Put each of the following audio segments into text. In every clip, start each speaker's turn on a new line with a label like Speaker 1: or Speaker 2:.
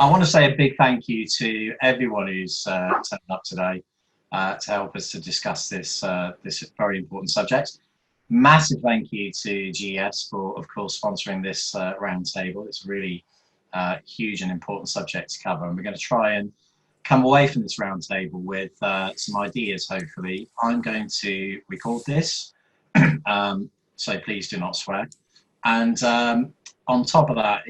Speaker 1: I want to say a big thank you to everyone who's turned up today to help us to discuss this very important subject. Massive thank you to GES for, of course, sponsoring this roundtable. It's a really huge and important subject to cover, and we're going to try and come away from this roundtable with some ideas, hopefully. I'm going to record this, so please do not swear. And on top of that,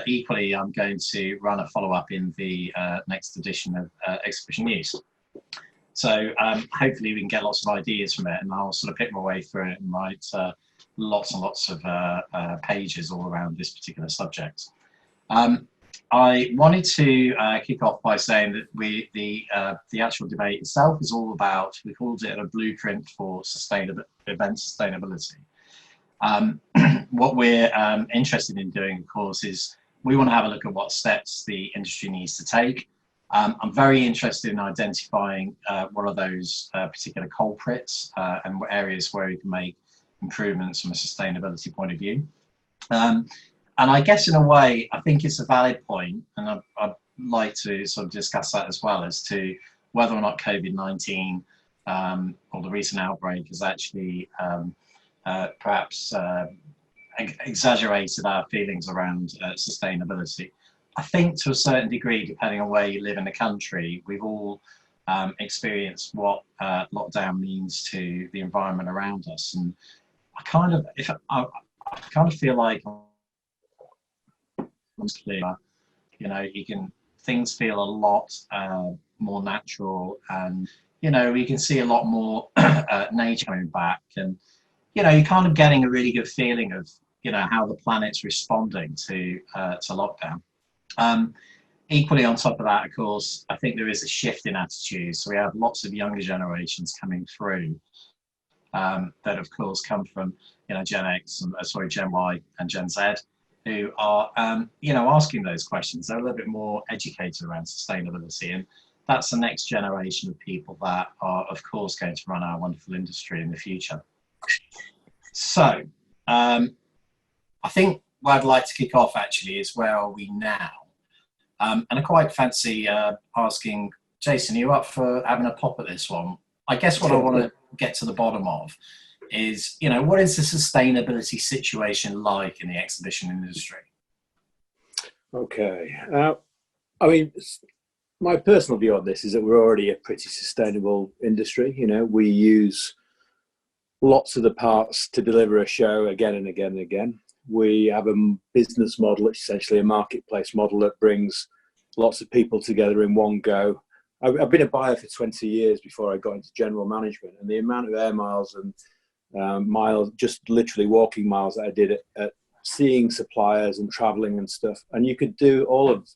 Speaker 1: equally, I'm going to run a follow-up in the next edition of Exhibition News. So hopefully we can get lots of ideas from it, and I'll sort of pick my way through it and write lots and lots of pages all around this particular subject. I wanted to kick off by saying that the actual debate itself is all about, we called it a blueprint for event sustainability. What we're interested in doing, of course, is we want to have a look at what steps the industry needs to take. I'm very interested in identifying what are those particular culprits and what areas where we can make improvements from a sustainability point of view. And I guess in a way, I think it's a valid point, and I'd like to sort of discuss that as well, as to whether or not COVID-19 or the recent outbreak has actually perhaps exaggerated our feelings around sustainability. I think to a certain degree, depending on where you live in the country, we've all experienced what lockdown means to the environment around us, and I kind of feel like it's clear, things feel a lot more natural, and we can see a lot more nature coming back, and you're kind of getting a really good feeling of how the planet's responding to lockdown. Equally on top of that, of course, I think there is a shift in attitudes. So we have lots of younger generations coming through that, of course, come from Gen X, and Gen Y and Gen Z, who are asking those questions. They're a little bit more educated around sustainability, and that's the next generation of people that are, of course, going to run our wonderful industry in the future. So I think where I'd like to kick off actually is, where are we now? And I quite fancy asking Jason, are you up for having a pop at this one? I guess what I want to get to the bottom of is, what is the sustainability situation like in the exhibition industry?
Speaker 2: Okay. I mean, my personal view on this is that we're already a pretty sustainable industry. We use lots of the parts to deliver a show again and again and again. We have a business model, which is essentially a marketplace model that brings lots of people together in one go. I've been a buyer for 20 years before I got into general management, and the amount of air miles and miles, just literally walking miles that I did at seeing suppliers and traveling and stuff. And you could do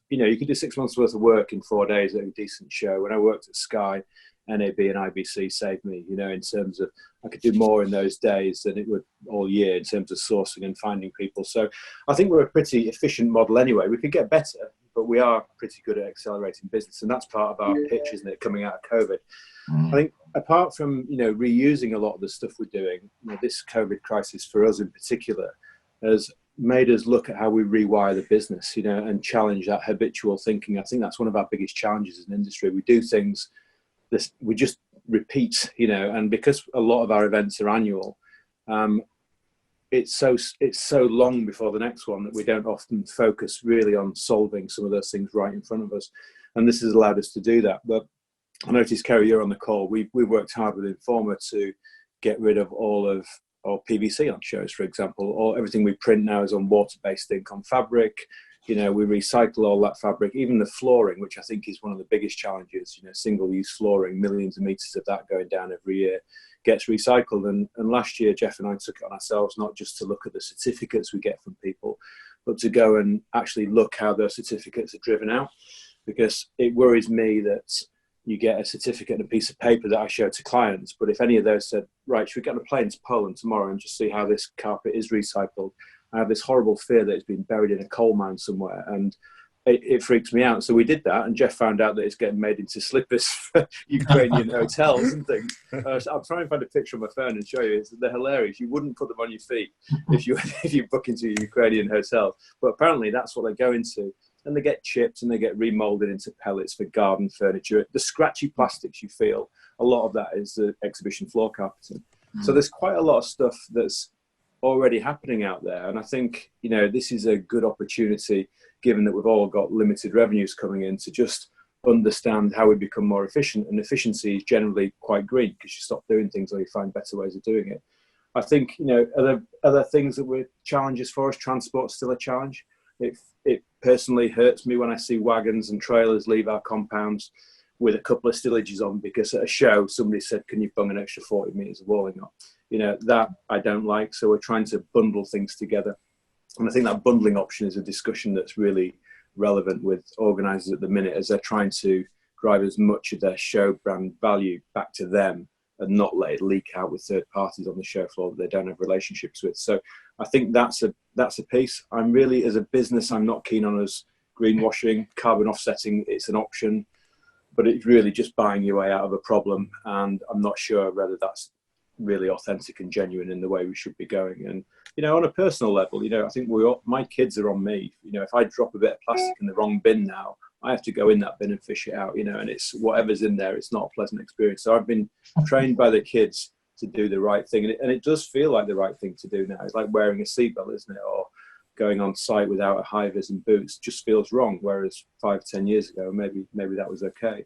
Speaker 2: you could do 6 months worth of work in 4 days at a decent show. When I worked at Sky, NAB and IBC saved me, in terms of, I could do more in those days than it would all year in terms of sourcing and finding people. So I think we're a pretty efficient model anyway. We could get better, but we are pretty good at accelerating business, and that's part of our pitch, isn't it, coming out of COVID. I think apart from, reusing a lot of the stuff we're doing, this COVID crisis for us in particular has made us look at how we rewire the business, and challenge that habitual thinking. I think that's one of our biggest challenges as an industry. We do things, we just repeat, and because a lot of our events are annual, it's so long before the next one that we don't often focus really on solving some of those things right in front of us, and this has allowed us to do that. But I noticed, Kerry, you're on the call. We've worked hard with Informa to get rid of all of our PVC on shows, for example, or everything we print now is on water-based ink on fabric. We recycle all that fabric, even the flooring, which I think is one of the biggest challenges. Single-use flooring, millions of meters of that going down every year, gets recycled. And last year, Jeff and I took it on ourselves, not just to look at the certificates we get from people, but to go and actually look how those certificates are driven out. Because it worries me that you get a certificate and a piece of paper that I show to clients, but if any of those said, right, should we get on a plane to Poland tomorrow and just see how this carpet is recycled? I have this horrible fear that it's been buried in a coal mine somewhere, and it freaks me out. So we did that, and Jeff found out that it's getting made into slippers for Ukrainian hotels and things. So I'll try and find a picture on my phone and show you. They're hilarious. You wouldn't put them on your feet if you book into a Ukrainian hotel, but apparently that's what they go into. and they get chipped and they get remolded into pellets for garden furniture. The scratchy plastics you feel, a lot of that is the exhibition floor carpeting. So there's quite a lot of stuff that's already happening out there. And I think, this is a good opportunity, given that we've all got limited revenues coming in, to just understand how we become more efficient. And efficiency is generally quite green, because you stop doing things or you find better ways of doing it. I think, other things that were challenges for us, transport's still a challenge. It personally hurts me when I see wagons and trailers leave our compounds with a couple of stillages on, because at a show somebody said, can you bung an extra 40 metres of walling up? That I don't like. So we're trying to bundle things together. And I think that bundling option is a discussion that's really relevant with organisers at the minute, as they're trying to drive as much of their show brand value back to them and not let it leak out with third parties on the show floor that they don't have relationships with. So I think that's a piece. I'm really, as a business, I'm not keen on us greenwashing, carbon offsetting. It's an option, but it's really just buying your way out of a problem. And I'm not sure whether that's really authentic and genuine in the way we should be going. And, on a personal level, I think my kids are on me. If I drop a bit of plastic in the wrong bin now, I have to go in that bin and fish it out, and it's whatever's in there. It's not a pleasant experience. So I've been trained by the kids to do the right thing. And it does feel like the right thing to do now. It's like wearing a seatbelt, isn't it? Or going on site without a high vis and boots just feels wrong. Whereas 5-10 years ago, maybe that was okay.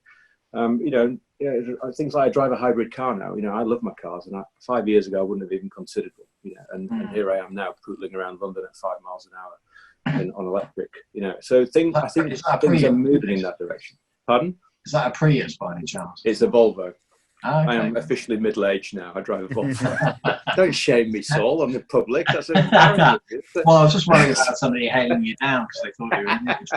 Speaker 2: Things like I drive a hybrid car now. I love my cars, and 5 years ago I wouldn't have even considered them. And here I am now, poodling around London at 5 miles an hour and on electric. So I think things are moving in that direction. Pardon?
Speaker 1: Is that a Prius by any chance?
Speaker 2: It's a Volvo.
Speaker 1: Oh, okay.
Speaker 2: I am officially middle-aged now. I drive a Volvo. Don't shame me, Saul. I'm in public. That's embarrassing.
Speaker 1: Well, I was just worried about somebody hailing you down because they thought you were an English.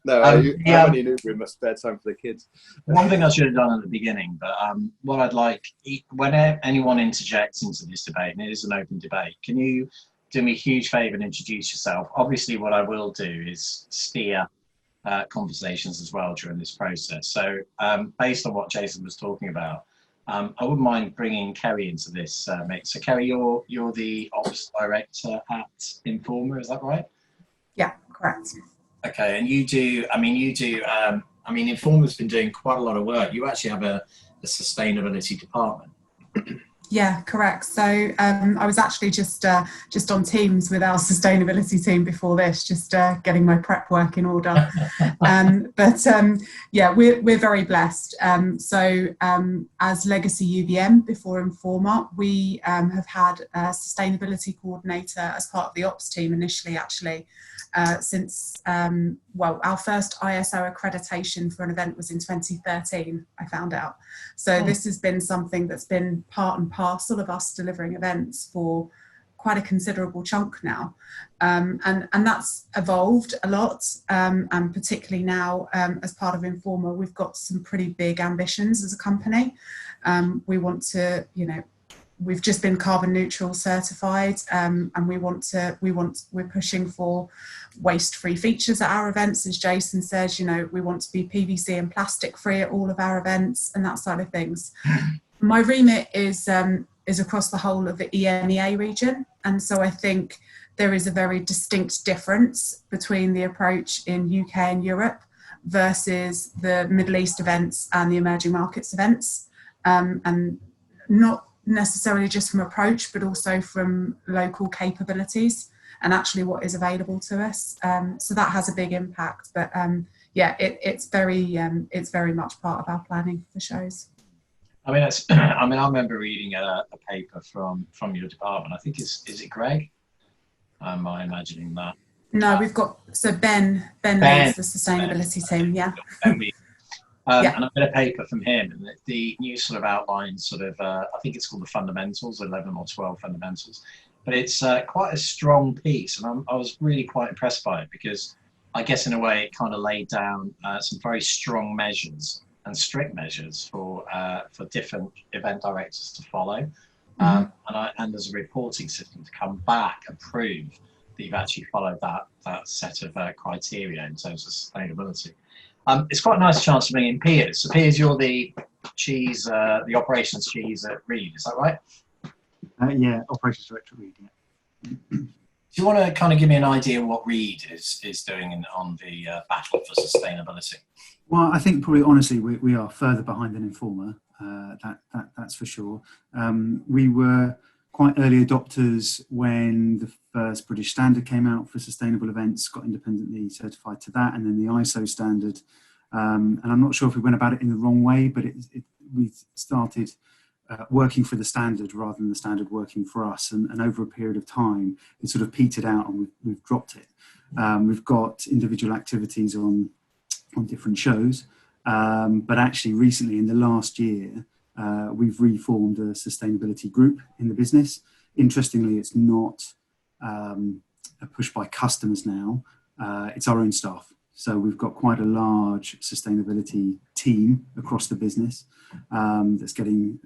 Speaker 2: No, I'm only an Uber in my spare time for the kids.
Speaker 1: One thing I should have done at the beginning, but what I'd like, when anyone interjects into this debate, and it is an open debate, can you do me a huge favour and introduce yourself? Obviously, what I will do is steer conversations as well during this process. So based on what Jason was talking about, I wouldn't mind bringing Kerry into this mix. So Kerry, you're the ops director at Informa, is that right?
Speaker 3: Yeah, correct.
Speaker 1: Okay, and Informa's been doing quite a lot of work. You actually have a sustainability department.
Speaker 3: Yeah, correct. So I was actually just on Teams with our sustainability team before this, just getting my prep work in order. Yeah, we're very blessed. As Legacy UVM before Informa, we have had a sustainability coordinator as part of the ops team initially, actually, since our first ISO accreditation for an event was in 2013. I found out. So this has been something that's been part and parcel of us delivering events for quite a considerable chunk now, and that's evolved a lot, and particularly now as part of Informa, we've got some pretty big ambitions as a company. We want to, we've just been carbon neutral certified, and we're pushing for waste-free features at our events. As Jason says, we want to be PVC and plastic free at all of our events and that side of things. My remit is across the whole of the EMEA region, and so I think there is a very distinct difference between the approach in UK and Europe versus the Middle East events and the emerging markets events, and not necessarily just from approach, but also from local capabilities and actually what is available to us. So that has a big impact. But it's very much part of our planning for shows.
Speaker 1: I remember reading a paper from your department. I think is it Greg? Am I imagining that?
Speaker 3: No, we've got Ben leads the sustainability team. Yeah. And I read a paper from him, and the new sort of outlines I think it's called the fundamentals, 11 or 12 fundamentals, but it's quite a strong piece, and I was really quite impressed by it, because I guess in a way it kind of laid down some very strong measures and strict measures for different event directors to follow, and there's a reporting system to come back and prove that you've actually followed that set of criteria in terms of sustainability. It's quite a nice chance to bring in Piers. So Piers, you're the operations cheese at Reed, is that right?
Speaker 4: Yeah, operations director at Reed. Yeah.
Speaker 1: Do you want to kind of give me an idea what Reed is doing on the battle for sustainability?
Speaker 4: Well, I think probably honestly we are further behind than Informa. That's for sure. We were quite early adopters when the first British standard came out for sustainable events, got independently certified to that, and then the ISO standard. And I'm not sure if we went about it in the wrong way, but we started working for the standard rather than the standard working for us. And over a period of time, it sort of petered out and we've dropped it. We've got individual activities on different shows. But actually recently in the last year, we've reformed a sustainability group in the business. Interestingly, it's not a push by customers now. It's our own staff. So we've got quite a large sustainability team across the business that's getting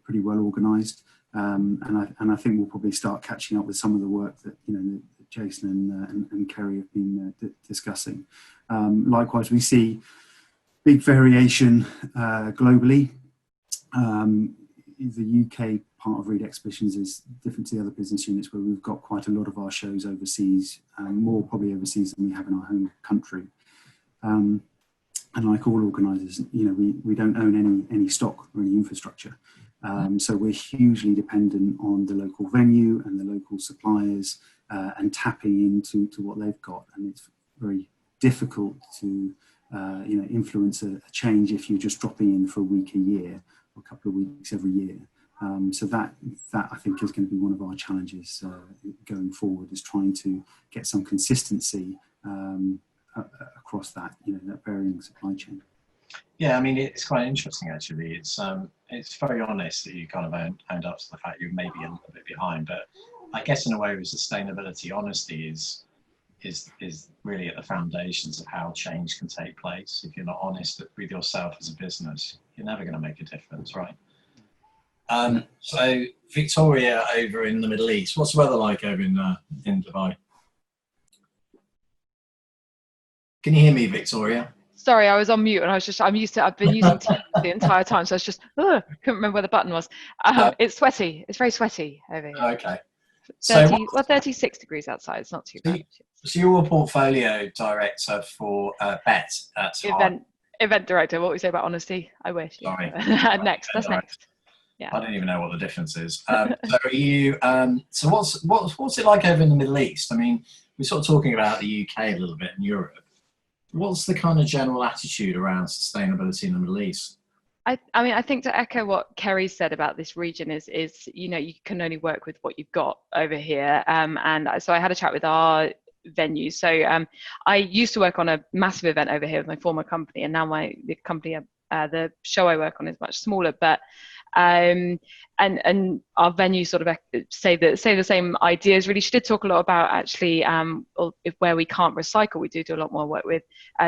Speaker 4: pretty well organised, and I think we'll probably start catching up with some of the work that that Jason and Kerry have been discussing. Likewise, we see big variation globally. The UK part of Reed Exhibitions is different to the other business units, where we've got quite a lot of our shows overseas, more probably overseas than we have in our home country. And like all organisers, we don't own any stock or any infrastructure. So we're hugely dependent on the local venue and the local suppliers and tapping into what they've got. And it's very difficult to influence a change if you're just dropping in for a week a year, or a couple of weeks every year. So that I think is going to be one of our challenges going forward, is trying to get some consistency across that that varying supply chain.
Speaker 1: Yeah, I mean, it's quite interesting actually. It's very honest that you kind of owned up to the fact you're maybe a little bit behind, but I guess in a way with sustainability, honesty is really at the foundations of how change can take place. If you're not honest with yourself as a business, you're never going to make a difference, right? So Victoria over in the Middle East, what's the weather like over in Dubai? Can you hear me, Victoria?
Speaker 5: Sorry, I was on mute, and I've been using Teams the entire time, so I was just, couldn't remember where the button was. It's sweaty. It's very sweaty over here.
Speaker 1: Okay.
Speaker 5: 36 degrees outside. It's not too bad.
Speaker 1: So you're a portfolio director for BET at
Speaker 5: Event director. What we say about honesty? I wish.
Speaker 1: Sorry.
Speaker 5: Next. That's next. Yeah.
Speaker 1: I don't even know what the difference is. So are you? So what's it like over in the Middle East? I mean, we're sort of talking about the UK a little bit in Europe. What's the kind of general attitude around sustainability in the Middle East?
Speaker 5: I mean, I think to echo what Kerry said about this region is you can only work with what you've got over here. And so I had a chat with our venue. So I used to work on a massive event over here with my former company, and now the company, the show I work on is much smaller, but and our venue sort of say the same ideas. Really, she did talk a lot about actually where we can't recycle, we do a lot more work with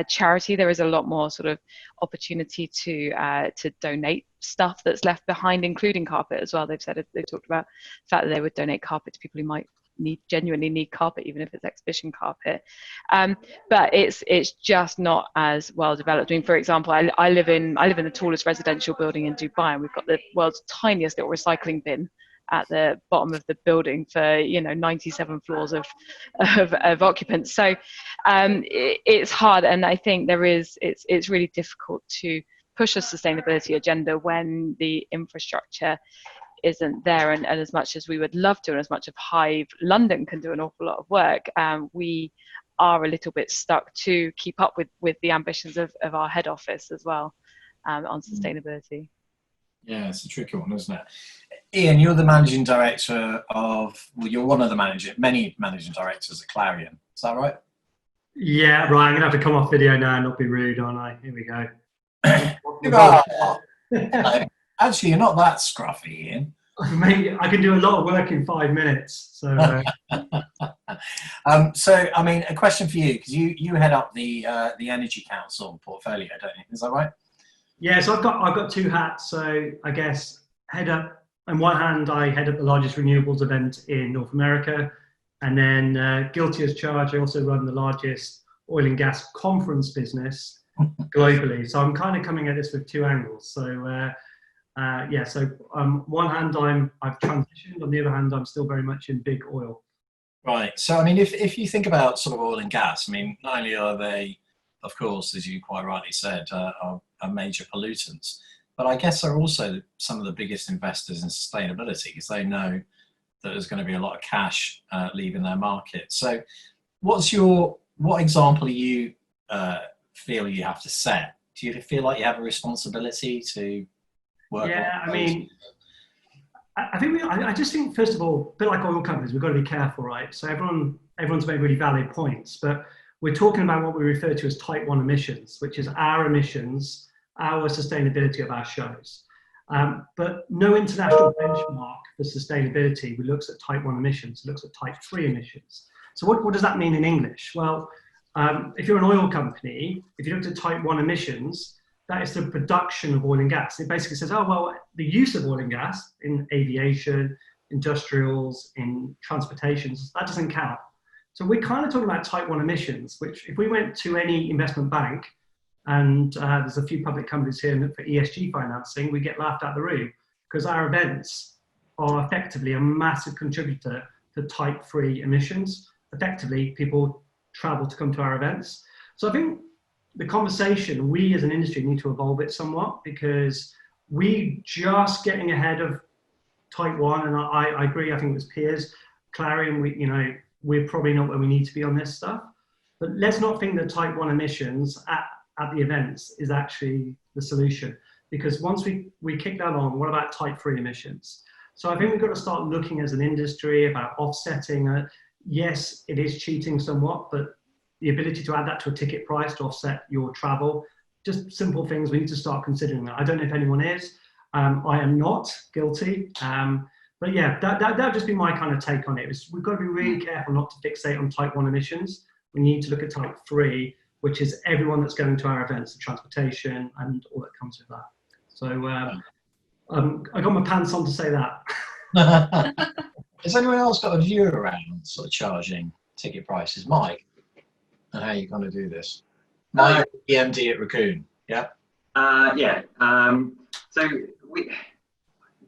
Speaker 5: charity. There is a lot more sort of opportunity to donate stuff that's left behind, including carpet as well. They've talked about the fact that they would donate carpet to people who might genuinely need carpet, even if it's exhibition carpet. But it's just not as well developed. I mean, for example, I live in the tallest residential building in Dubai, and we've got the world's tiniest little recycling bin at the bottom of the building for 97 floors of occupants. So it's hard, and I think it's really difficult to push a sustainability agenda when the infrastructure isn't there, and as much as we would love to, and as much as Hive London can do an awful lot of work, we are a little bit stuck to keep up with the ambitions of our head office as well on sustainability.
Speaker 1: Yeah, it's a tricky one, isn't it? Ian, you're the managing director you're one of the many managing directors at Clarion. Is that right?
Speaker 6: Yeah, right. I'm going to have to come off video now and not be rude, aren't I? Here we go.
Speaker 1: Actually, you're not that scruffy, Ian.
Speaker 6: Mate, I can do a lot of work in 5 minutes. So,
Speaker 1: so I mean, a question for you, because you head up the Energy Council portfolio, don't you? Is that right?
Speaker 6: Yeah, so I've got two hats. So I guess on one hand, I head up the largest renewables event in North America, and then guilty as charged, I also run the largest oil and gas conference business globally. So I'm kind of coming at this with two angles. So. So one hand I've transitioned, on the other hand I'm still very much in big oil.
Speaker 1: Right. So, I mean, if you think about sort of oil and gas, I mean, not only are they, of course, as you quite rightly said, are major pollutants, but I guess they're also some of the biggest investors in sustainability because they know that there's going to be a lot of cash leaving their market. So, what example do you feel you have to set? Do you feel like you have a responsibility to work?
Speaker 6: Yeah, I mean, I just think, first of all, a bit like oil companies, we've got to be careful, right? So everyone's made really valid points, but we're talking about what we refer to as type 1 emissions, which is our emissions, our sustainability of our shows. But no international benchmark for sustainability looks at type 1 emissions, it looks at type 3 emissions. So what does that mean in English? Well, if you're an oil company, if you looked at type 1 emissions, that is the production of oil and gas. It basically says, oh, well, the use of oil and gas in aviation, industrials, in transportations, that doesn't count. So we're kind of talking about type 1 emissions, which if we went to any investment bank, and there's a few public companies here for ESG financing, we get laughed out the room because our events are effectively a massive contributor to type 3 emissions. Effectively, people travel to come to our events. So I think the conversation, we as an industry need to evolve it somewhat because we just getting ahead of type 1, and I agree, I think it was peers, Clarion, we're probably not where we need to be on this stuff. But let's not think that type 1 emissions at the events is actually the solution, because once we kick that on, what about type 3 emissions? So I think we've got to start looking as an industry about offsetting. Yes, it is cheating somewhat, but the ability to add that to a ticket price to offset your travel, just simple things, we need to start considering that. I don't know if anyone is. I am not guilty. But yeah, that would just be my kind of take on it. We've got to be really careful not to fixate on type 1 emissions. We need to look at type 3, which is everyone that's going to our events, the transportation and all that comes with that. So I got my pants on to say that.
Speaker 1: Has anyone else got a view around sort of charging ticket prices? Mike, and how you're going to do this? Mike, EMD at Raccoon, yeah?
Speaker 7: Yeah. So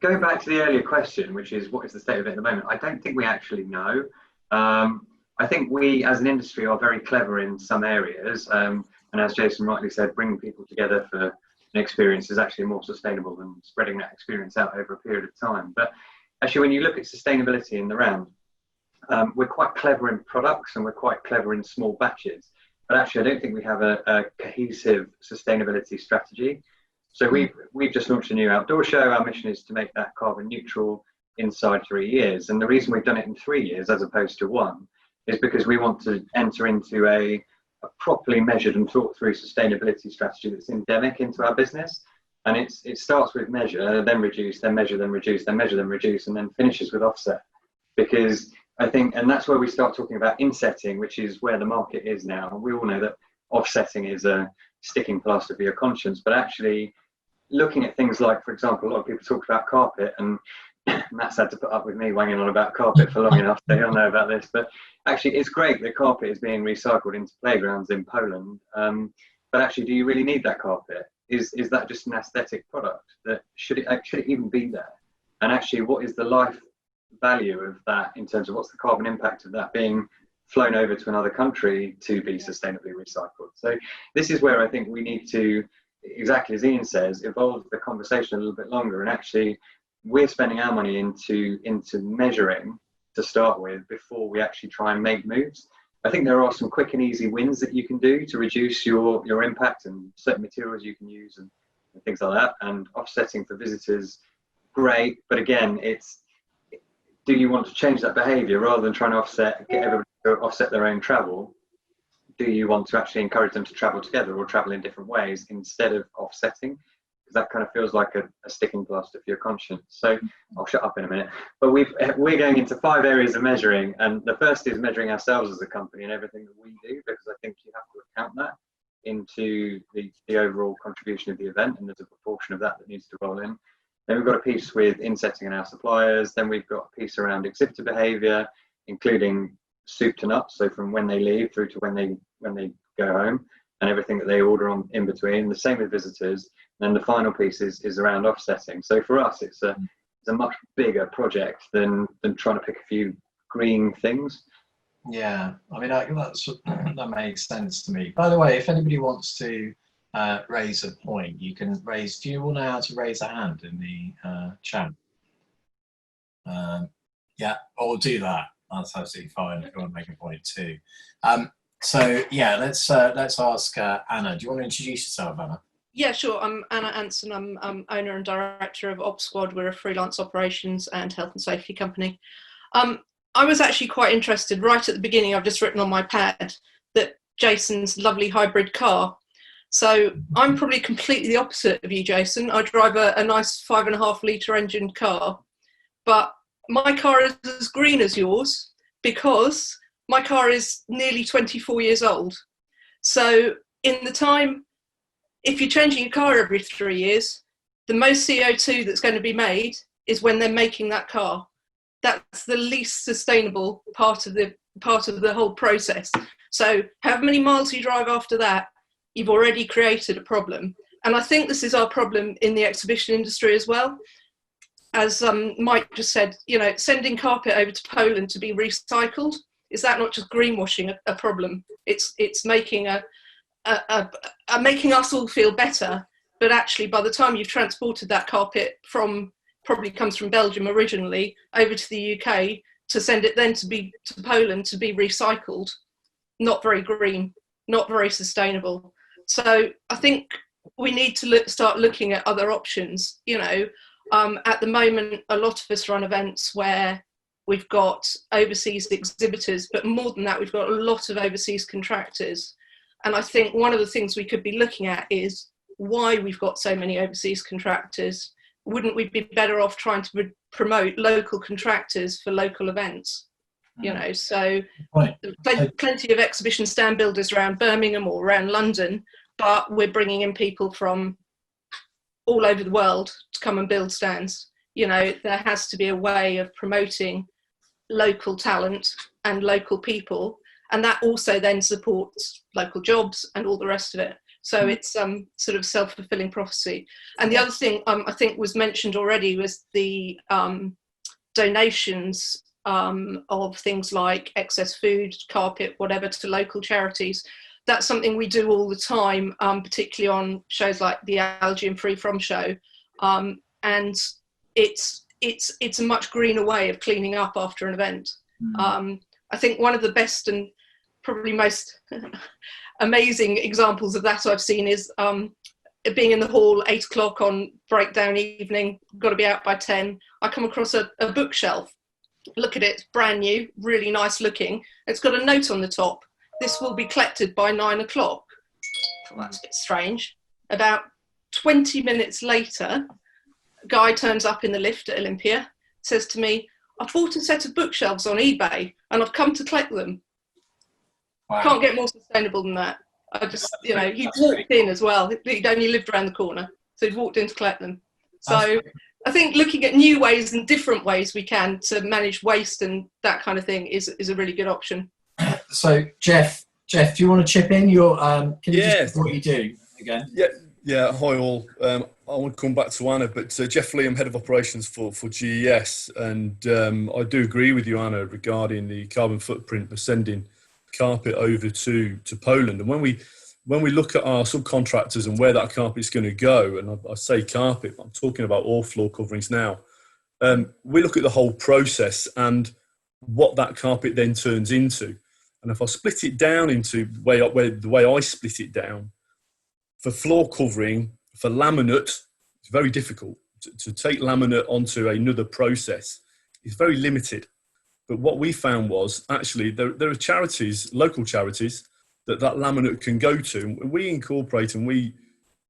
Speaker 7: going back to the earlier question, which is what is the state of it at the moment? I don't think we actually know. I think we as an industry are very clever in some areas. And as Jason rightly said, bringing people together for an experience is actually more sustainable than spreading that experience out over a period of time. But actually, when you look at sustainability in the round, we're quite clever in products and we're quite clever in small batches. But actually, I don't think we have a cohesive sustainability strategy. So we've just launched a new outdoor show. Our mission is to make that carbon neutral inside 3 years. And the reason we've done it in 3 years as opposed to 1 is because we want to enter into a properly measured and thought through sustainability strategy that's endemic into our business. And it starts with measure, then reduce, then measure, then reduce, then measure, then reduce, and then finishes with offset. Because I think, and that's where we start talking about insetting, which is where the market is now. And we all know that offsetting is a sticking plaster for your conscience, but actually looking at things like, for example, a lot of people talk about carpet, and Matt's had to put up with me wanging on about carpet for long enough, so he'll know about this. But actually, it's great that carpet is being recycled into playgrounds in Poland. But actually, do you really need that carpet? Is that just an aesthetic product? That should it even be there? And actually, what is the life value of that in terms of what's the carbon impact of that being flown over to another country to be sustainably recycled? So this is where I think we need to, exactly as Ian says, evolve the conversation a little bit longer. And actually, we're spending our money into measuring to start with before we actually try and make moves. I think there are some quick and easy wins that you can do to reduce your impact, and certain materials you can use and things like that. And offsetting for visitors, great. But again, do you want to change that behaviour rather than trying to get everybody to offset their own travel? Do you want to actually encourage them to travel together or travel in different ways instead of offsetting? Because that kind of feels like a sticking plaster for your conscience. So I'll shut up in a minute. But we're going into 5 areas of measuring, and the first is measuring ourselves as a company and everything that we do, because I think you have to account that into the overall contribution of the event, and there's a proportion of that needs to roll in. Then we've got a piece with insetting in our suppliers. Then we've got a piece around exhibitor behaviour, including soup to nuts, so from when they leave through to when they go home, and everything that they order on in between. The same with visitors. And then the final piece is around offsetting. So for us, it's a much bigger project than trying to pick a few green things.
Speaker 1: Yeah, I mean, that makes sense to me. By the way, if anybody wants to raise a point, you can raise. Do you all know how to raise a hand in the chat? Yeah, or do that. That's absolutely fine if you want to make a point too. So yeah, let's ask Anna. Do you want to introduce yourself, Anna?
Speaker 8: Yeah, sure. I'm Anna Anson. I'm owner and director of Op Squad. We're a freelance operations and health and safety company. I was actually quite interested right at the beginning. I've just written on my pad that Jason's lovely hybrid car. So I'm probably completely the opposite of you, Jason. I drive a nice 5.5 litre engined car, but my car is as green as yours because my car is nearly 24 years old. So in the time, if you're changing your car every 3 years, the most CO2 that's going to be made is when they're making that car. That's the least sustainable part of the whole process. So however many miles you drive after that, you've already created a problem. And I think this is our problem in the exhibition industry as well. As Mike just said, you know, sending carpet over to Poland to be recycled, is that not just greenwashing a problem? It's making making us all feel better, but actually by the time you've transported that carpet probably comes from Belgium originally, over to the UK, to send it then to Poland to be recycled, not very green, not very sustainable. So I think we need to start looking at other options. You know, at the moment, a lot of us run events where we've got overseas exhibitors, but more than that, we've got a lot of overseas contractors. And I think one of the things we could be looking at is why we've got so many overseas contractors. Wouldn't we be better off trying to promote local contractors for local events? You know, so plenty of exhibition stand builders around Birmingham or around London, but we're bringing in people from all over the world to come and build stands. You know, there has to be a way of promoting local talent and local people, and that also then supports local jobs and all the rest of it. So it's sort of self-fulfilling prophecy. And the other thing I think was mentioned already was the donations of things like excess food, carpet, whatever, to local charities. That's something we do all the time, particularly on shows like the Algae and Free From show. And it's a much greener way of cleaning up after an event. I think one of the best and probably most amazing examples of that I've seen is being in the hall 8 o'clock on breakdown evening, got to be out by 10. I come across a bookshelf, look at it, it's brand new, really nice looking. It's got a note on the top, this will be collected by 9 o'clock. Well, that's a bit strange. About 20 minutes later, a guy turns up in the lift at Olympia, says to me, I bought a set of bookshelves on eBay and I've come to collect them. Wow. Can't get more sustainable than that. I just, you know, he walked in as well. He'd only lived around the corner, so he'd walked in to collect them. So I think looking at new ways and different ways we can to manage waste and that kind of thing is a really good option.
Speaker 1: So Jeff, do you want to chip in? Can you just what you do again?
Speaker 9: Yeah. Hi all. I want to come back to Anna, but Jeff Lee, I'm head of operations for GES, and I do agree with you, Anna, regarding the carbon footprint of sending carpet over to Poland. And when we look at our subcontractors and where that carpet is going to go, and I say carpet, but I'm talking about all floor coverings now, we look at the whole process and what that carpet then turns into. And if I split it down into the way I split it down, for floor covering, for laminate, it's very difficult to take laminate onto another process. It's very limited. But what we found was actually there are charities, local charities, that laminate can go to. We incorporate and we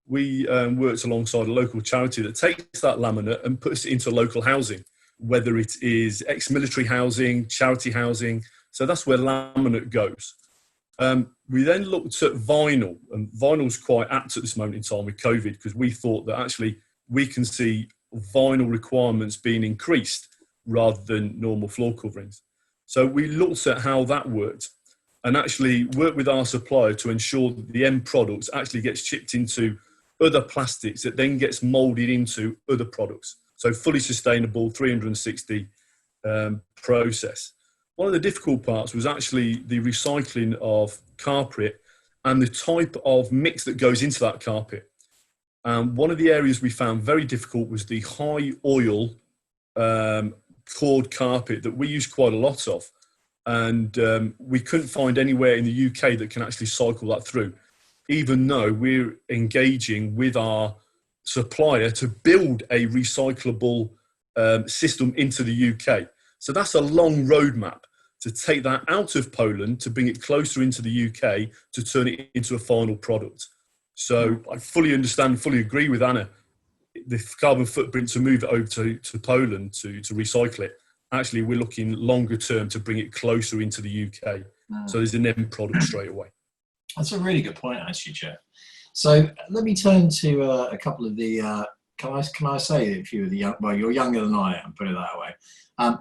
Speaker 9: worked alongside a local charity that takes that laminate and puts it into local housing, whether it is ex-military housing, charity housing. So that's where laminate goes. We then looked at vinyl, and vinyl's quite apt at this moment in time with COVID, because we thought that actually we can see vinyl requirements being increased rather than normal floor coverings. So we looked at how that worked and actually worked with our supplier to ensure that the end product actually gets chipped into other plastics that then gets molded into other products. So fully sustainable 360 process. one of the difficult parts was actually the recycling of carpet and the type of mix that goes into that carpet. One of the areas we found very difficult was the high oil cord carpet that we use quite a lot of. And we couldn't find anywhere in the UK that can actually cycle that through, even though we're engaging with our supplier to build a recyclable system into the UK. So that's a long roadmap to take that out of Poland, to bring it closer into the UK, to turn it into a final product. So I fully understand, fully agree with Anna. The carbon footprint to move it over to Poland to recycle it. Actually, we're looking longer term to bring it closer into the UK. So there's an end product straight away.
Speaker 1: That's a really good point, actually, Jeff. So let me turn to a couple of the, can I say a few of the young, well, you're younger than I am, put it that way.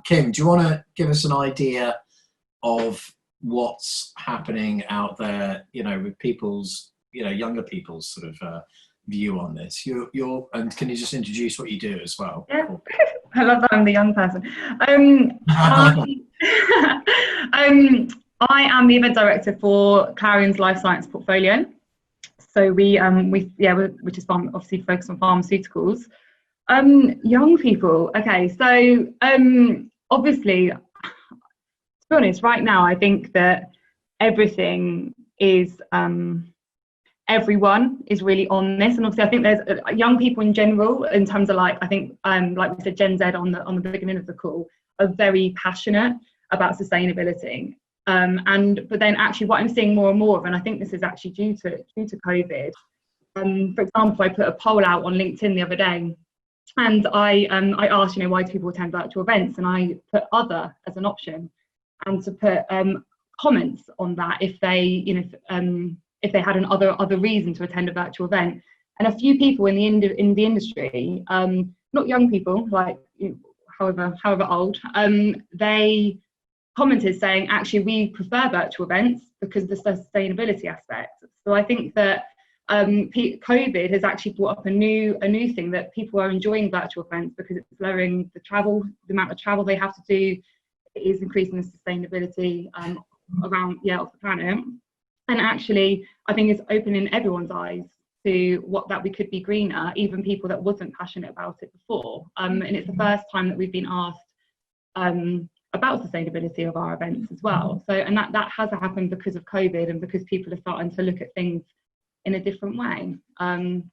Speaker 1: Kim, do you want to give us an idea of what's happening out there, with people's, younger people's sort of view on this? And can you just introduce what you do as well?
Speaker 10: Yeah. I love that I'm the young person. I am the event director for Clarion's life science portfolio. So which is obviously focused on pharmaceuticals. Young people. Okay, so obviously, to be honest, right now I think that everything is. Everyone is really on this, and obviously I think there's young people in general, in terms of like we said, Gen Z on the beginning of the call, are very passionate about sustainability. But then actually what I'm seeing more and more of, and I think this is actually due to COVID. For example, I put a poll out on LinkedIn the other day, and I asked, why do people attend virtual events, and I put other as an option, and to put comments on that if they if they had other reason to attend a virtual event. And a few people in the industry, not young people, like however old, they commented saying, actually, we prefer virtual events because of the sustainability aspect. So I think that COVID has actually brought up a new thing, that people are enjoying virtual events because it's lowering the amount of travel they have to do. It is increasing the sustainability around of the planet. And actually, I think it's opening everyone's eyes to that we could be greener, even people that wasn't passionate about it before. And it's the first time that we've been asked about sustainability of our events as well. So, and that has happened because of COVID, and because people are starting to look at things in a different way,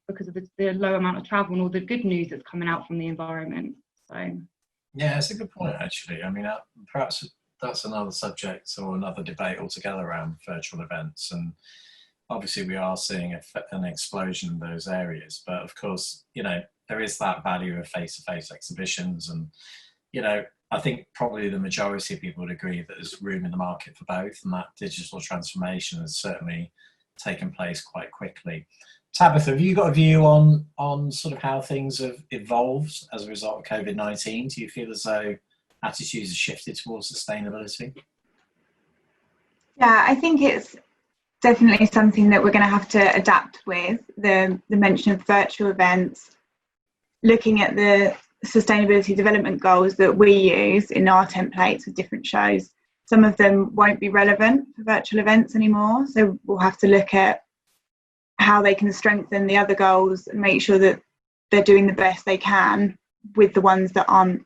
Speaker 10: because of the low amount of travel and all the good news that's coming out from the environment. So,
Speaker 1: yeah, it's a good point, actually. I mean, perhaps that's another subject or another debate altogether around virtual events. And obviously we are seeing an explosion in those areas. But of course, there is that value of face-to-face exhibitions. And, I think probably the majority of people would agree that there's room in the market for both, and that digital transformation has certainly taken place quite quickly. Tabitha, have you got a view on sort of how things have evolved as a result of COVID-19? Do you feel as though attitudes have shifted towards sustainability?
Speaker 11: Yeah, I think it's definitely something that we're going to have to adapt with. The mention of virtual events, looking at the sustainability development goals that we use in our templates with different shows. Some of them won't be relevant for virtual events anymore, so we'll have to look at how they can strengthen the other goals and make sure that they're doing the best they can with the ones that are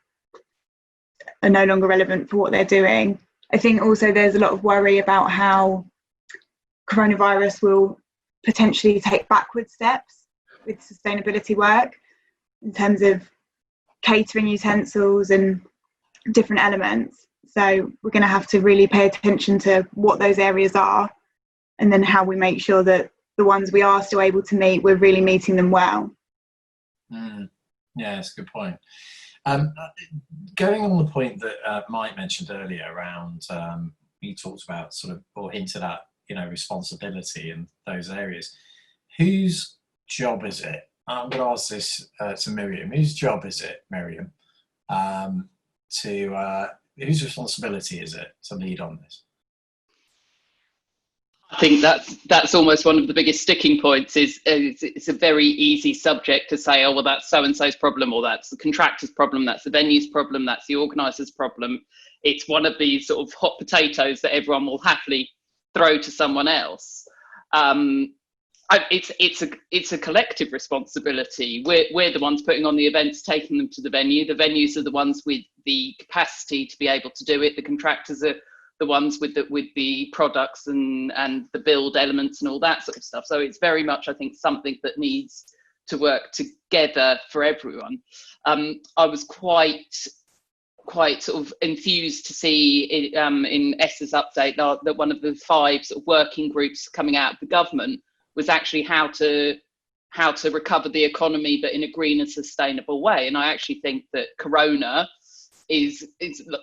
Speaker 11: no longer relevant for what they're doing. I think also there's a lot of worry about how coronavirus will potentially take backward steps with sustainability work in terms of catering utensils and different elements. So we're going to have to really pay attention to what those areas are, and then how we make sure that the ones we are still able to meet, we're really meeting them well.
Speaker 1: Yeah, that's a good point. Going on the point that Mike mentioned earlier around, he talked about sort of, or hinted at, responsibility in those areas. Whose job is it? I'm going to ask this to Miriam. Whose job is it, Miriam, whose responsibility is it to lead on this?
Speaker 12: think that's almost one of the biggest sticking points. Is it's a very easy subject to say, oh well, that's so and so's problem, or that's the contractor's problem, that's the venue's problem, that's the organiser's problem. It's one of these sort of hot potatoes that everyone will happily throw to someone else. It's a collective responsibility. We're the ones putting on the events, taking them to the venue. The venues are the ones with the capacity to be able to do it. The contractors are the ones with the products and the build elements and all that sort of stuff. So it's very much, I think, something that needs to work together for everyone. I was quite sort of enthused to see in Esther's update that one of the 5 sort of working groups coming out of the government was actually how to recover the economy, but in a green and sustainable way. And I actually think that Corona is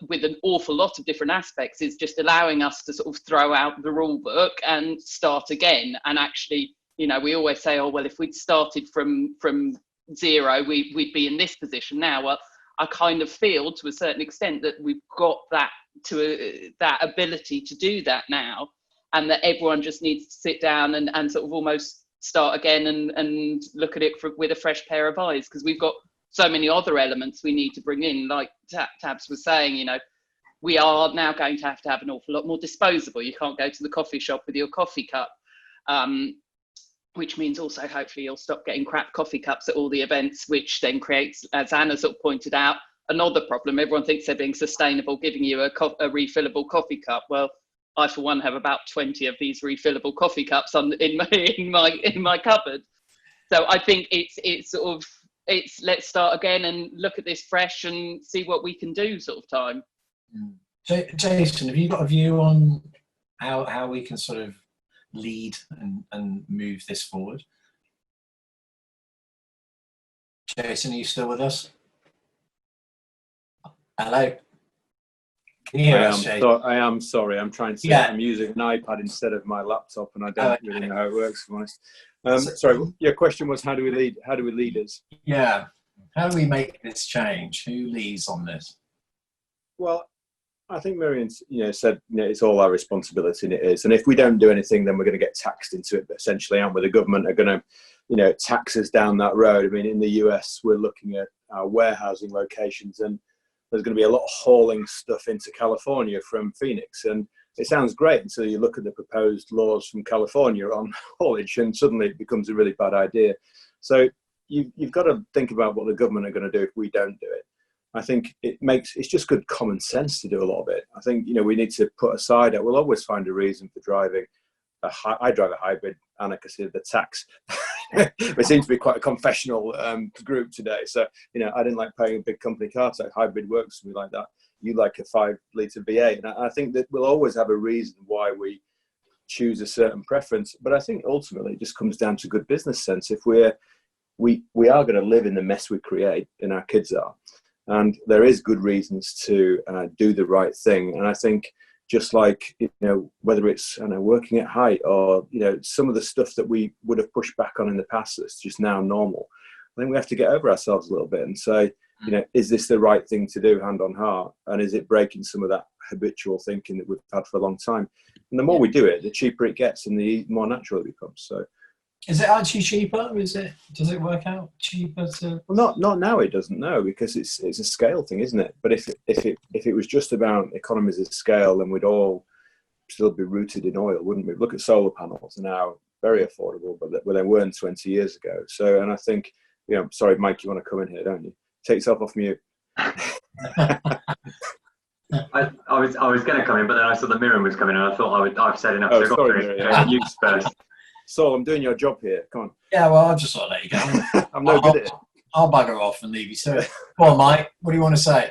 Speaker 12: with an awful lot of different aspects, is just allowing us to sort of throw out the rule book and start again. And actually, you know, we always say, oh well, if we'd started from zero, we'd be in this position now. Well, I kind of feel to a certain extent that we've got that that ability to do that now, and that everyone just needs to sit down and sort of almost start again and look at it with a fresh pair of eyes, because we've got so many other elements we need to bring in. Like Tabs was saying, you know, we are now going to have an awful lot more disposable. You can't go to the coffee shop with your coffee cup, which means also hopefully you'll stop getting crap coffee cups at all the events, which then creates, as Anna sort of pointed out, another problem. Everyone thinks they're being sustainable, giving you a refillable coffee cup. Well, I for one have about 20 of these refillable coffee cups in my cupboard. So I think it's sort of, let's start again and look at this fresh and see what we can do sort of time.
Speaker 1: Jason, have you got a view on how we can sort of lead and move this forward? Jason, are you still with us? Hello? Can you hear us, Jason?
Speaker 2: I am sorry. I'm trying to. Yeah. I'm using an iPad instead of my laptop, and I don't really know how it works, for honest. Sorry, your question was, how do we lead? How do we lead us?
Speaker 1: Yeah. How do we make this change? Who leads on this?
Speaker 2: Well, I think Miriam, said, it's all our responsibility, and it is. And if we don't do anything, then we're going to get taxed into it. But essentially, aren't we? The government are going to, tax us down that road. I mean, in the US, we're looking at our warehousing locations, and there's going to be a lot of hauling stuff into California from Phoenix. And it sounds great until you look at the proposed laws from California on haulage, and suddenly it becomes a really bad idea. So you've got to think about what the government are going to do if we don't do it. I think it's just good common sense to do a lot of it. I think, we need to put aside it. We'll always find a reason for driving. I drive a hybrid, Anna, because of the tax. It seems to be quite a confessional group today. So, I didn't like paying a big company car tax. Hybrid works for me like that. You like a 5-litre V8. And I think that we'll always have a reason why we choose a certain preference. But I think ultimately it just comes down to good business sense. If we are going to live in the mess we create, and our kids are, and there is good reasons to do the right thing. And I think just like, whether it's working at height or, some of the stuff that we would have pushed back on in the past that's just now normal, I think we have to get over ourselves a little bit and say, is this the right thing to do, hand on heart? And is it breaking some of that habitual thinking that we've had for a long time? And the more we do it, the cheaper it gets and the more natural it becomes. So,
Speaker 1: is it actually cheaper? Does it work out cheaper to?
Speaker 2: Well, not now. It doesn't, no, because it's a scale thing, isn't it? But if it was just about economies of scale, then we'd all still be rooted in oil, wouldn't we? Look at solar panels; they're now very affordable, but they weren't 20 years ago. So, and I think, sorry, Mike, you want to come in here, don't you? Take yourself off mute.
Speaker 7: I was going to come in, but then I saw that Miriam was coming, and I thought I've said enough.
Speaker 2: Oh,
Speaker 7: so
Speaker 2: sorry,
Speaker 7: Miriam. You first.
Speaker 2: So I'm doing your job here. Come on.
Speaker 1: Yeah, well, I'll just sort of let you go.
Speaker 2: I'm no good at it.
Speaker 1: I'll bugger off and leave you to it. Go on, Mike. What do you want to say?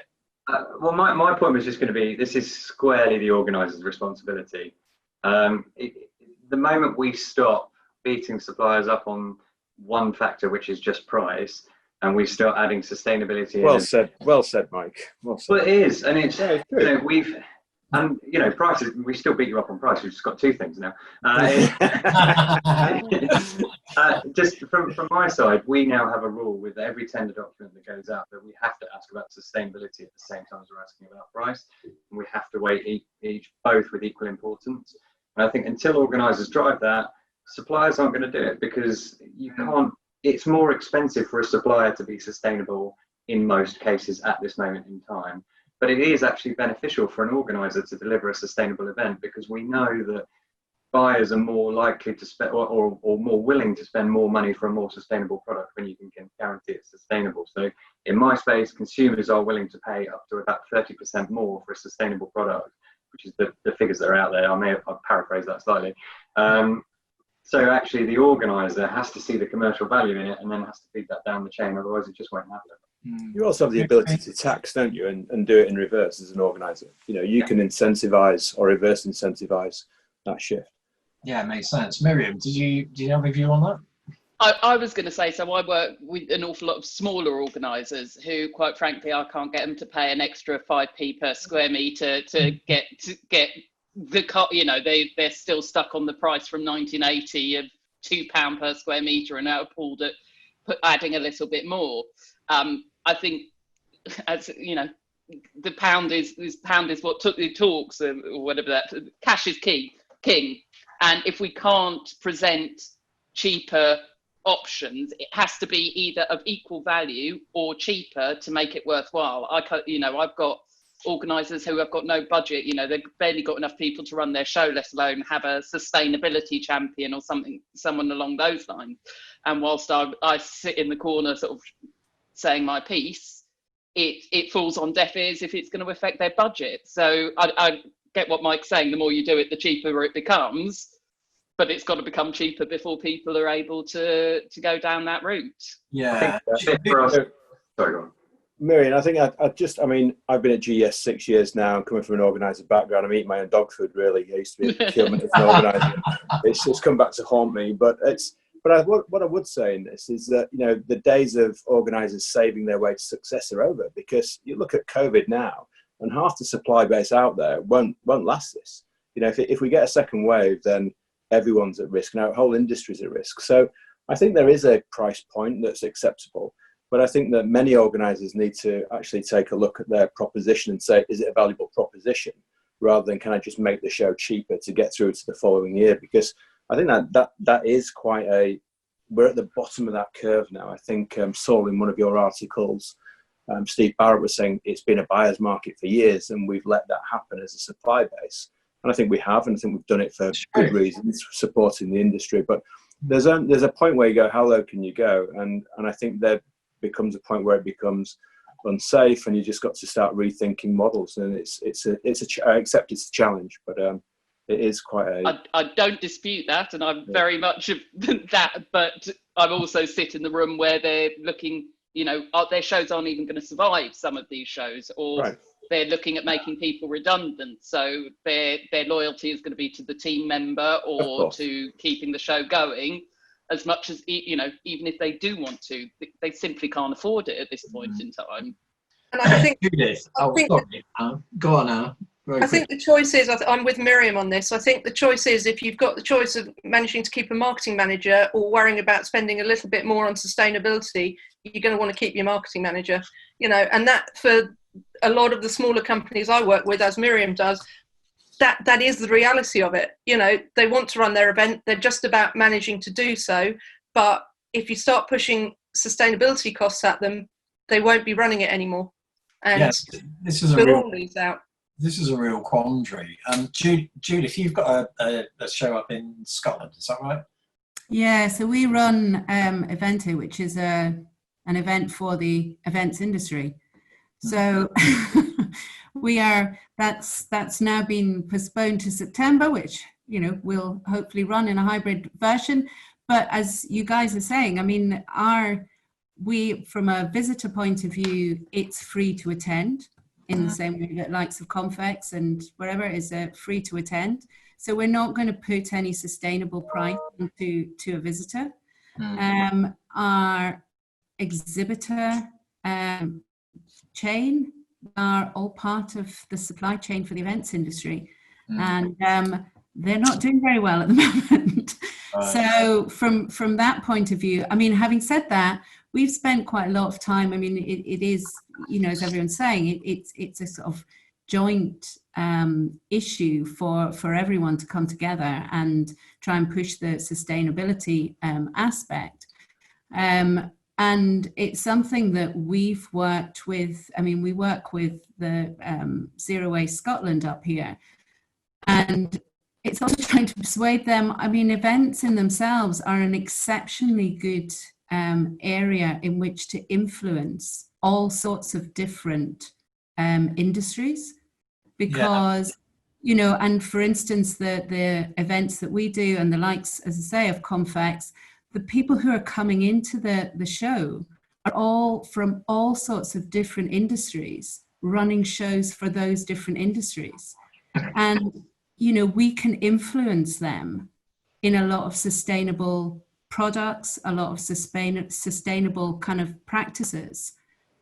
Speaker 7: Well, my point was just going to be, this is squarely the organiser's responsibility. The moment we stop beating suppliers up on one factor, which is just price, and we start adding sustainability.
Speaker 2: Well said, Mike. Well said.
Speaker 7: Well, it is, and it's prices. We still beat you up on price. We've just got two things now. Just from my side, we now have a rule with every tender document that goes out that we have to ask about sustainability at the same time as we're asking about price, and we have to weigh each both with equal importance. And I think until organisers drive that, suppliers aren't going to do it, because you can't. It's more expensive for a supplier to be sustainable in most cases at this moment in time. But it is actually beneficial for an organiser to deliver a sustainable event, because we know that buyers are more likely to spend or more willing to spend more money for a more sustainable product when you can guarantee it's sustainable. So in my space, consumers are willing to pay up to about 30% more for a sustainable product, which is the figures that are out there. I'll paraphrase that slightly. So actually the organiser has to see the commercial value in it and then has to feed that down the chain, otherwise it just won't happen.
Speaker 2: You also have the ability to tax, don't you, and do it in reverse as an organiser. You know, you can incentivise or reverse incentivise that shift.
Speaker 1: Yeah, it makes sense. Miriam, do you have a view on that?
Speaker 12: I was going to say, so I work with an awful lot of smaller organisers who, quite frankly, I can't get them to pay an extra 5p per square metre to get the car. You know, they're still stuck on the price from 1980 of £2 per square metre, and now pulled at adding a little bit more. I think, as you know, the pound is what took the talks, or whatever that. Cash is king, and if we can't present cheaper options, it has to be either of equal value or cheaper to make it worthwhile. I've got organisers who have got no budget. You know, they've barely got enough people to run their show, let alone have a sustainability champion or someone along those lines. And whilst I sit in the corner sort of saying my piece, it falls on deaf ears if it's going to affect their budget. So I get what Mike's saying. The more you do it, the cheaper it becomes. But it's got to become cheaper before people are able to go down that route.
Speaker 1: Yeah.
Speaker 7: Sorry, go on.
Speaker 2: Miriam, I think I've been at GES 6 years now, coming from an organiser background. I'm eating my own dog food, really. I used to be a procurement as an organiser. It's come back to haunt me. What I would say in this is that, you know, the days of organisers saving their way to success are over, because you look at COVID now, and half the supply base out there won't last this. You know, if we get a second wave, then everyone's at risk. Now, the whole industry's at risk. So I think there is a price point that's acceptable. But I think that many organisers need to actually take a look at their proposition and say, is it a valuable proposition? Rather than, can I just make the show cheaper to get through to the following year? Because I think that is we're at the bottom of that curve now. I think Saul, in one of your articles, Steve Barrett was saying it's been a buyer's market for years and we've let that happen as a supply base. And I think we have, and I think we've done it for good reasons, supporting the industry. But there's a point where you go, how low can you go? And I think there becomes a point where it becomes unsafe, and you just got to start rethinking models. And I accept it's a challenge, but it is quite a.
Speaker 12: I don't dispute that, and I'm very much of that. But I also sit in the room where they're looking. You know, their shows aren't even going to survive, some of these shows, or they're looking at making people redundant. So their loyalty is going to be to the team member or to keeping the show going, as much as, you know, even if they do want to, they simply can't afford it at this point in time.
Speaker 8: And I think,
Speaker 1: go on now.
Speaker 8: I think the choice is, I'm with Miriam on this. I think the choice is, if you've got the choice of managing to keep a marketing manager or worrying about spending a little bit more on sustainability, you're going to want to keep your marketing manager, you know, and that for a lot of the smaller companies I work with, as Miriam does, that is the reality of it. You know, they want to run their event. They're just about managing to do so. But if you start pushing sustainability costs at them, they won't be running it anymore. And
Speaker 1: yes, this is a real quandary. Judith, you've got a show up in Scotland, is that right?
Speaker 13: Yeah, so we run Evente, which is an event for the events industry. So that's now been postponed to September, which, you know, we'll hopefully run in a hybrid version. But as you guys are saying, I mean, from a visitor point of view, it's free to attend in the same way that likes of Confex and wherever is free to attend. So we're not going to put any sustainable price to a visitor. Our exhibitor chain are all part of the supply chain for the events industry, and they're not doing very well at the moment. So from that point of view, I mean, having said that, we've spent quite a lot of time. I mean, it is, you know, as everyone's saying, it's a sort of joint issue for everyone to come together and try and push the sustainability aspect. And it's something that we've worked with. I mean, we work with the Zero Waste Scotland up here, and it's also trying to persuade them. I mean, events in themselves are an exceptionally good area in which to influence all sorts of different industries, because you know, and for instance, the events that we do and the likes, as I say, of Confex, the people who are coming into the show are all from all sorts of different industries, running shows for those different industries. And, you know, we can influence them in a lot of sustainable products, a lot of sustainable kind of practices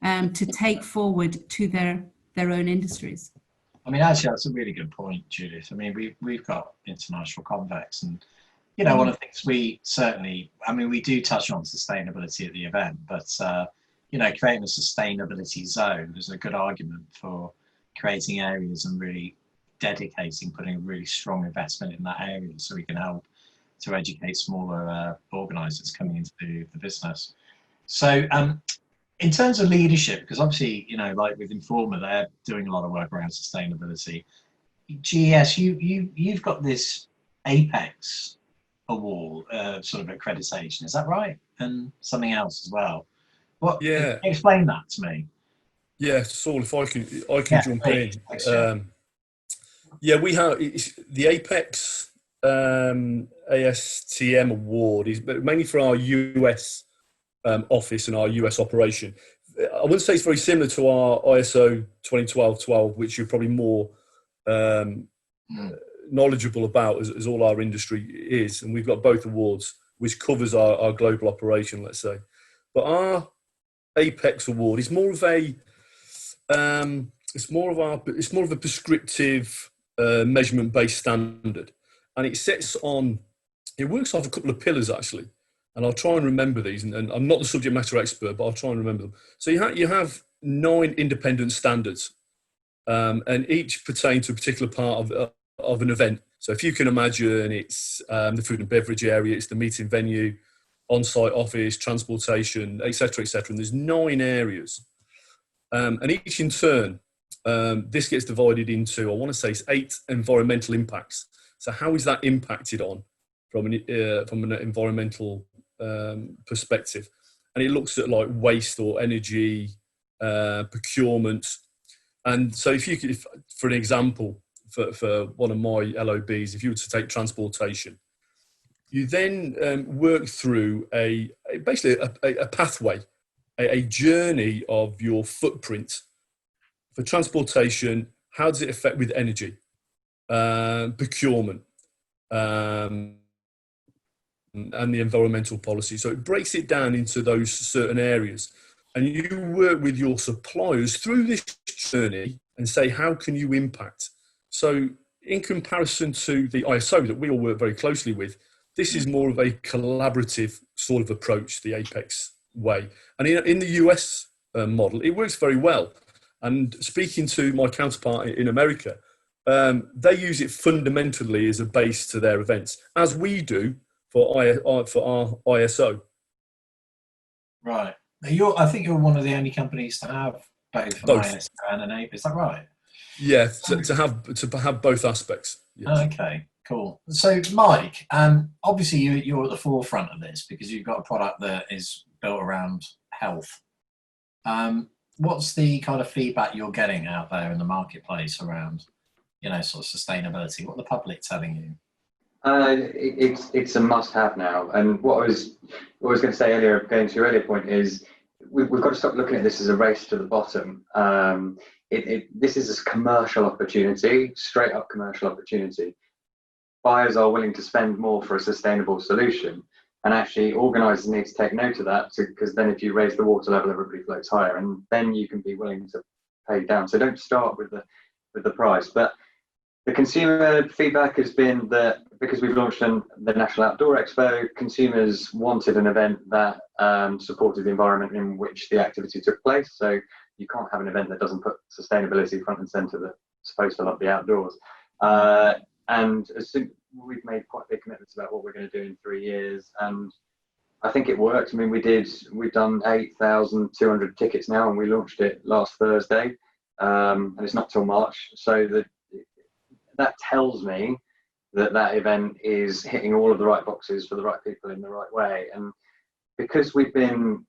Speaker 13: to take forward to their own industries.
Speaker 1: I mean, actually, that's a really good point, Judith. I mean, we've got International Convex, and you know, one of the things we certainly, I mean, we do touch on sustainability at the event, but you know, creating a sustainability zone is a good argument for creating areas and really dedicating, putting a really strong investment in that area, so we can help to educate smaller organisers coming into the business. So, in terms of leadership, because obviously, you know, like with Informa, they're doing a lot of work around sustainability. GES, you've got this Apex award, sort of accreditation, is that right? And something else as well. What?
Speaker 9: Yeah.
Speaker 1: Explain that to me.
Speaker 9: Yeah, Saul, if I can jump in. Yeah, we have the Apex ASTM award is mainly for our US office and our US operation. I wouldn't say it's very similar to our ISO 2012-12, which you're probably more knowledgeable about, as all our industry is, and we've got both awards, which covers our global operation, let's say. But our Apex award is more of a it's more of a prescriptive measurement-based standard, and it works off a couple of pillars actually. And I'll try and remember these, and I'm not the subject matter expert, but I'll try and remember them. So you have 9 independent standards, and each pertain to a particular part of an event. So if you can imagine, it's the food and beverage area, it's the meeting venue, on-site office, transportation, etc., etc. And there's 9 areas, and each in turn, this gets divided into, I want to say, it's 8 environmental impacts. So how is that impacted on from an environmental perspective? And it looks at like waste or energy, procurement. And so if for an example, for one of my LOBs, if you were to take transportation, you then work through basically a pathway, a journey of your footprint. For transportation, how does it affect with energy, procurement, and the environmental policy? So it breaks it down into those certain areas, and you work with your suppliers through this journey and say, how can you impact? So in comparison to the ISO that we all work very closely with, this is more of a collaborative sort of approach, the Apex way. And in the US model, it works very well. And speaking to my counterpart in America, they use it fundamentally as a base to their events, as we do for our ISO.
Speaker 1: Right. I think you're one of the only companies to have both an ISO and an Apex. Is that right?
Speaker 9: Yeah, to have both aspects. Yes.
Speaker 1: Okay, cool. So, Mike, obviously you're at the forefront of this because you've got a product that is built around health. What's the kind of feedback you're getting out there in the marketplace around, you know, sort of sustainability? What are the public telling you?
Speaker 7: It's a must-have now. And what I was going to say earlier, going to your earlier point, is we've got to stop looking at this as a race to the bottom. This is a commercial opportunity, straight up commercial opportunity. Buyers are willing to spend more for a sustainable solution, and actually organisers need to take note of that, because then if you raise the water level, everybody floats higher, and then you can be willing to pay down. So don't start with the price. But the consumer feedback has been that because we've launched the National Outdoor Expo, consumers wanted an event that supported the environment in which the activity took place. So you can't have an event that doesn't put sustainability front and centre. supposed to love the outdoors. And as soon, we've made quite big commitments about what we're going to do in 3 years, and I think it works. I mean, we've done 8,200 tickets now, and we launched it last Thursday, and it's not till March. So that tells me that event is hitting all of the right boxes for the right people in the right way. And because we've been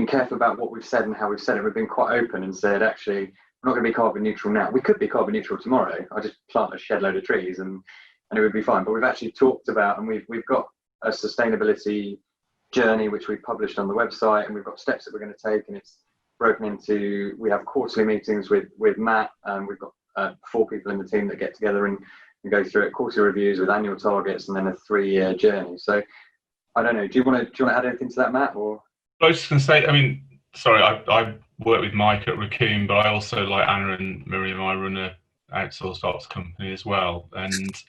Speaker 7: careful about what we've said and how we've said it, we've been quite open and said, actually, we're not going to be carbon neutral now. We could be carbon neutral tomorrow. I just plant a shed load of trees and it would be fine. But we've actually talked about, and we've got a sustainability journey which we've published on the website, and we've got steps that we're going to take, and it's broken into, we have quarterly meetings with Matt, and we've got 4 people in the team that get together and go through it, quarterly reviews with annual targets, and then a 3-year journey. So I don't know, do you want to add anything to that, Matt? Or
Speaker 14: I was just going to say, I mean, sorry, I work with Mike at Raccoon, but I also, like Anna and Miriam, I run a outsourced ops company as well, and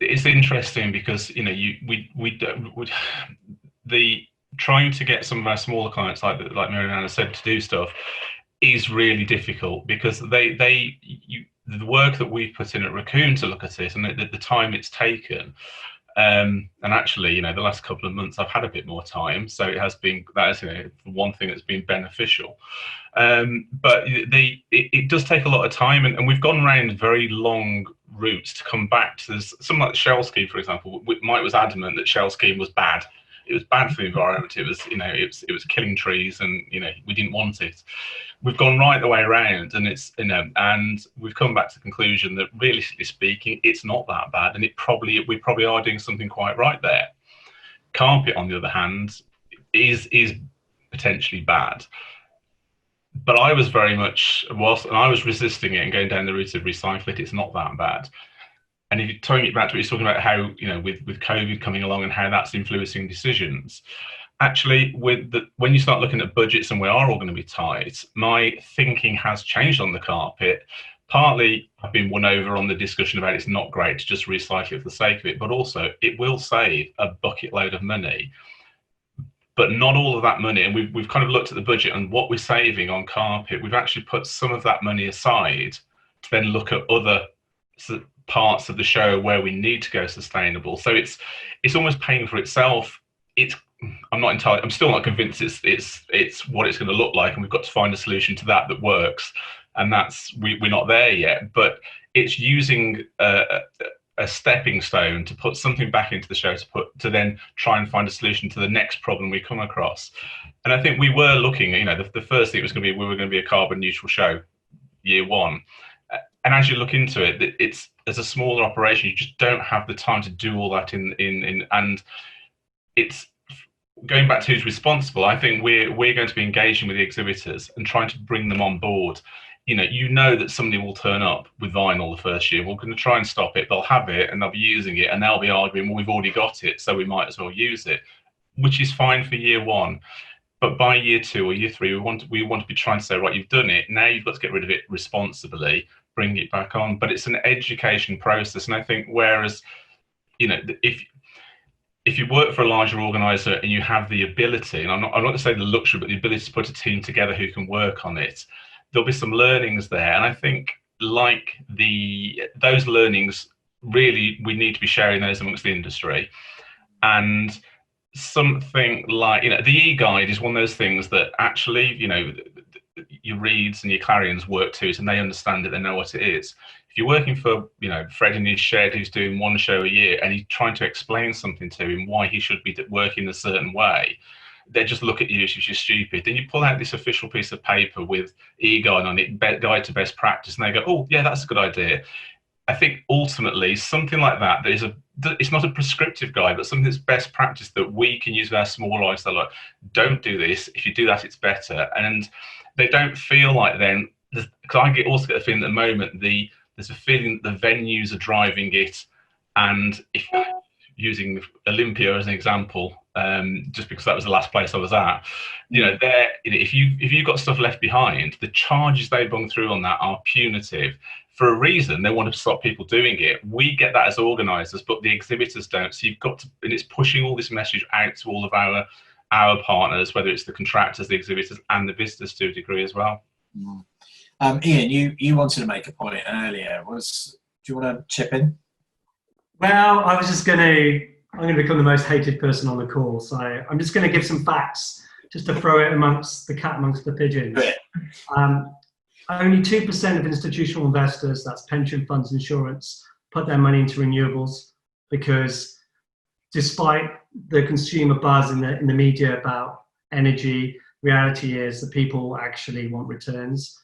Speaker 14: it's interesting because, you know, the trying to get some of our smaller clients, like Miriam and Anna said, to do stuff is really difficult, because the work that we've put in at Raccoon to look at it, and the time it's taken. And actually, you know, the last couple of months I've had a bit more time, so that is, you know, one thing that's been beneficial. But it does take a lot of time, and we've gone around very long routes to come back to this. Something like the shell scheme, for example. Mike was adamant that shell scheme was bad. It was bad for the environment. It was, you know, it was killing trees, and, you know, we didn't want it. We've gone right the way around, and it's, you know, and we've come back to the conclusion that, realistically speaking, it's not that bad, and we probably are doing something quite right there. Carpet, on the other hand, is potentially bad. But I was very much, and I was resisting it and going down the route of recycle it. It's not that bad. And if you're tying it back to what you're talking about, how, you know, with COVID coming along and how that's influencing decisions, actually, when you start looking at budgets, and we are all going to be tight, my thinking has changed on the carpet. Partly, I've been won over on the discussion about it's not great to just recycle it for the sake of it, but also it will save a bucket load of money. But not all of that money, and we've kind of looked at the budget and what we're saving on carpet. We've actually put some of that money aside to then look at other parts of the show where we need to go sustainable. So it's almost paying for itself. I'm still not convinced it's what it's going to look like, and we've got to find a solution to that works. And we're not there yet, but it's using a stepping stone to put something back into the show to then try and find a solution to the next problem we come across. And I think we were looking, you know, the first thing was going to be, we were going to be a carbon neutral show year one. And as you look into it, it's, as a smaller operation, you just don't have the time to do all that and it's going back to who's responsible. I think we're going to be engaging with the exhibitors and trying to bring them on board. You know that somebody will turn up with vinyl the first year. We're going to try and stop it. They'll have it and they'll be using it, and they'll be arguing, well, we've already got it, so we might as well use it, which is fine for year one. But by year 2 or year 3, we want to be trying to say, right, you've done it. Now you've got to get rid of it responsibly, bring it back on. But it's an education process. And I think, whereas, you know, if you work for a larger organizer and you have the ability, and I'm not going to say the luxury, but the ability to put a team together who can work on it, there'll be some learnings there. And I think, like those learnings, really, we need to be sharing those amongst the industry. And something like, you know, the e-guide is one of those things that actually, you know, your Reeds and your Clarions work to it, and they understand it, they know what it is. If you're working for, you know, Fred in his shed who's doing one show a year, and he's trying to explain something to him why he should be working a certain way, they just look at you as if you're stupid. Then you pull out this official piece of paper with e-guide on it, guide to best practice, and they go, oh yeah, that's a good idea. I think ultimately something like that, it's not a prescriptive guide, but something that's best practice that we can use with our small lives. They're like, don't do this. If you do that, it's better. And they don't feel like then, because I also get a feeling at the moment, there's a feeling that the venues are driving it. And if using Olympia as an example, just because that was the last place I was at, you know, if you've got stuff left behind, the charges they bung through on that are punitive. For a reason, they want to stop people doing it. We get that as organisers, but the exhibitors don't. So you've got to, and it's pushing all this message out to all of our partners, whether it's the contractors, the exhibitors, and the visitors to a degree as well.
Speaker 1: Ian, you wanted to make a point earlier. Do you want to chip in?
Speaker 6: Well, I'm going to become the most hated person on the call, so I'm just going to give some facts just to throw it amongst the pigeons. Only 2% of institutional investors, that's pension funds, insurance, put their money into renewables, because despite the consumer buzz in the media about energy, reality is that people actually want returns.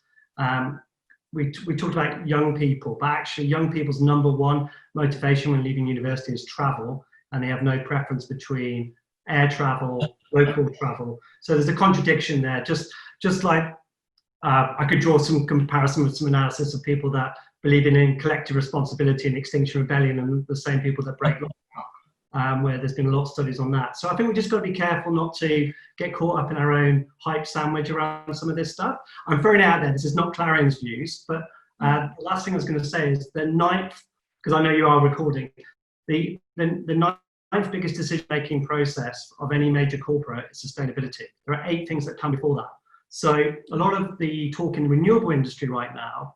Speaker 6: We talked about young people, but actually young people's number one motivation when leaving university is travel, and they have no preference between air travel, local travel. So there's a contradiction there. Just like I could draw some comparison with some analysis of people that believe in collective responsibility and Extinction Rebellion, and the same people that break law, where there's been a lot of studies on that. So I think we just got to be careful not to get caught up in our own hype sandwich around some of this stuff. I'm throwing it out there. This is not Clarion's views, but the last thing I was going to say is the ninth, because I know you are recording, the ninth biggest decision-making process of any major corporate is sustainability. There are 8 things that come before that. So a lot of the talk in the renewable industry right now,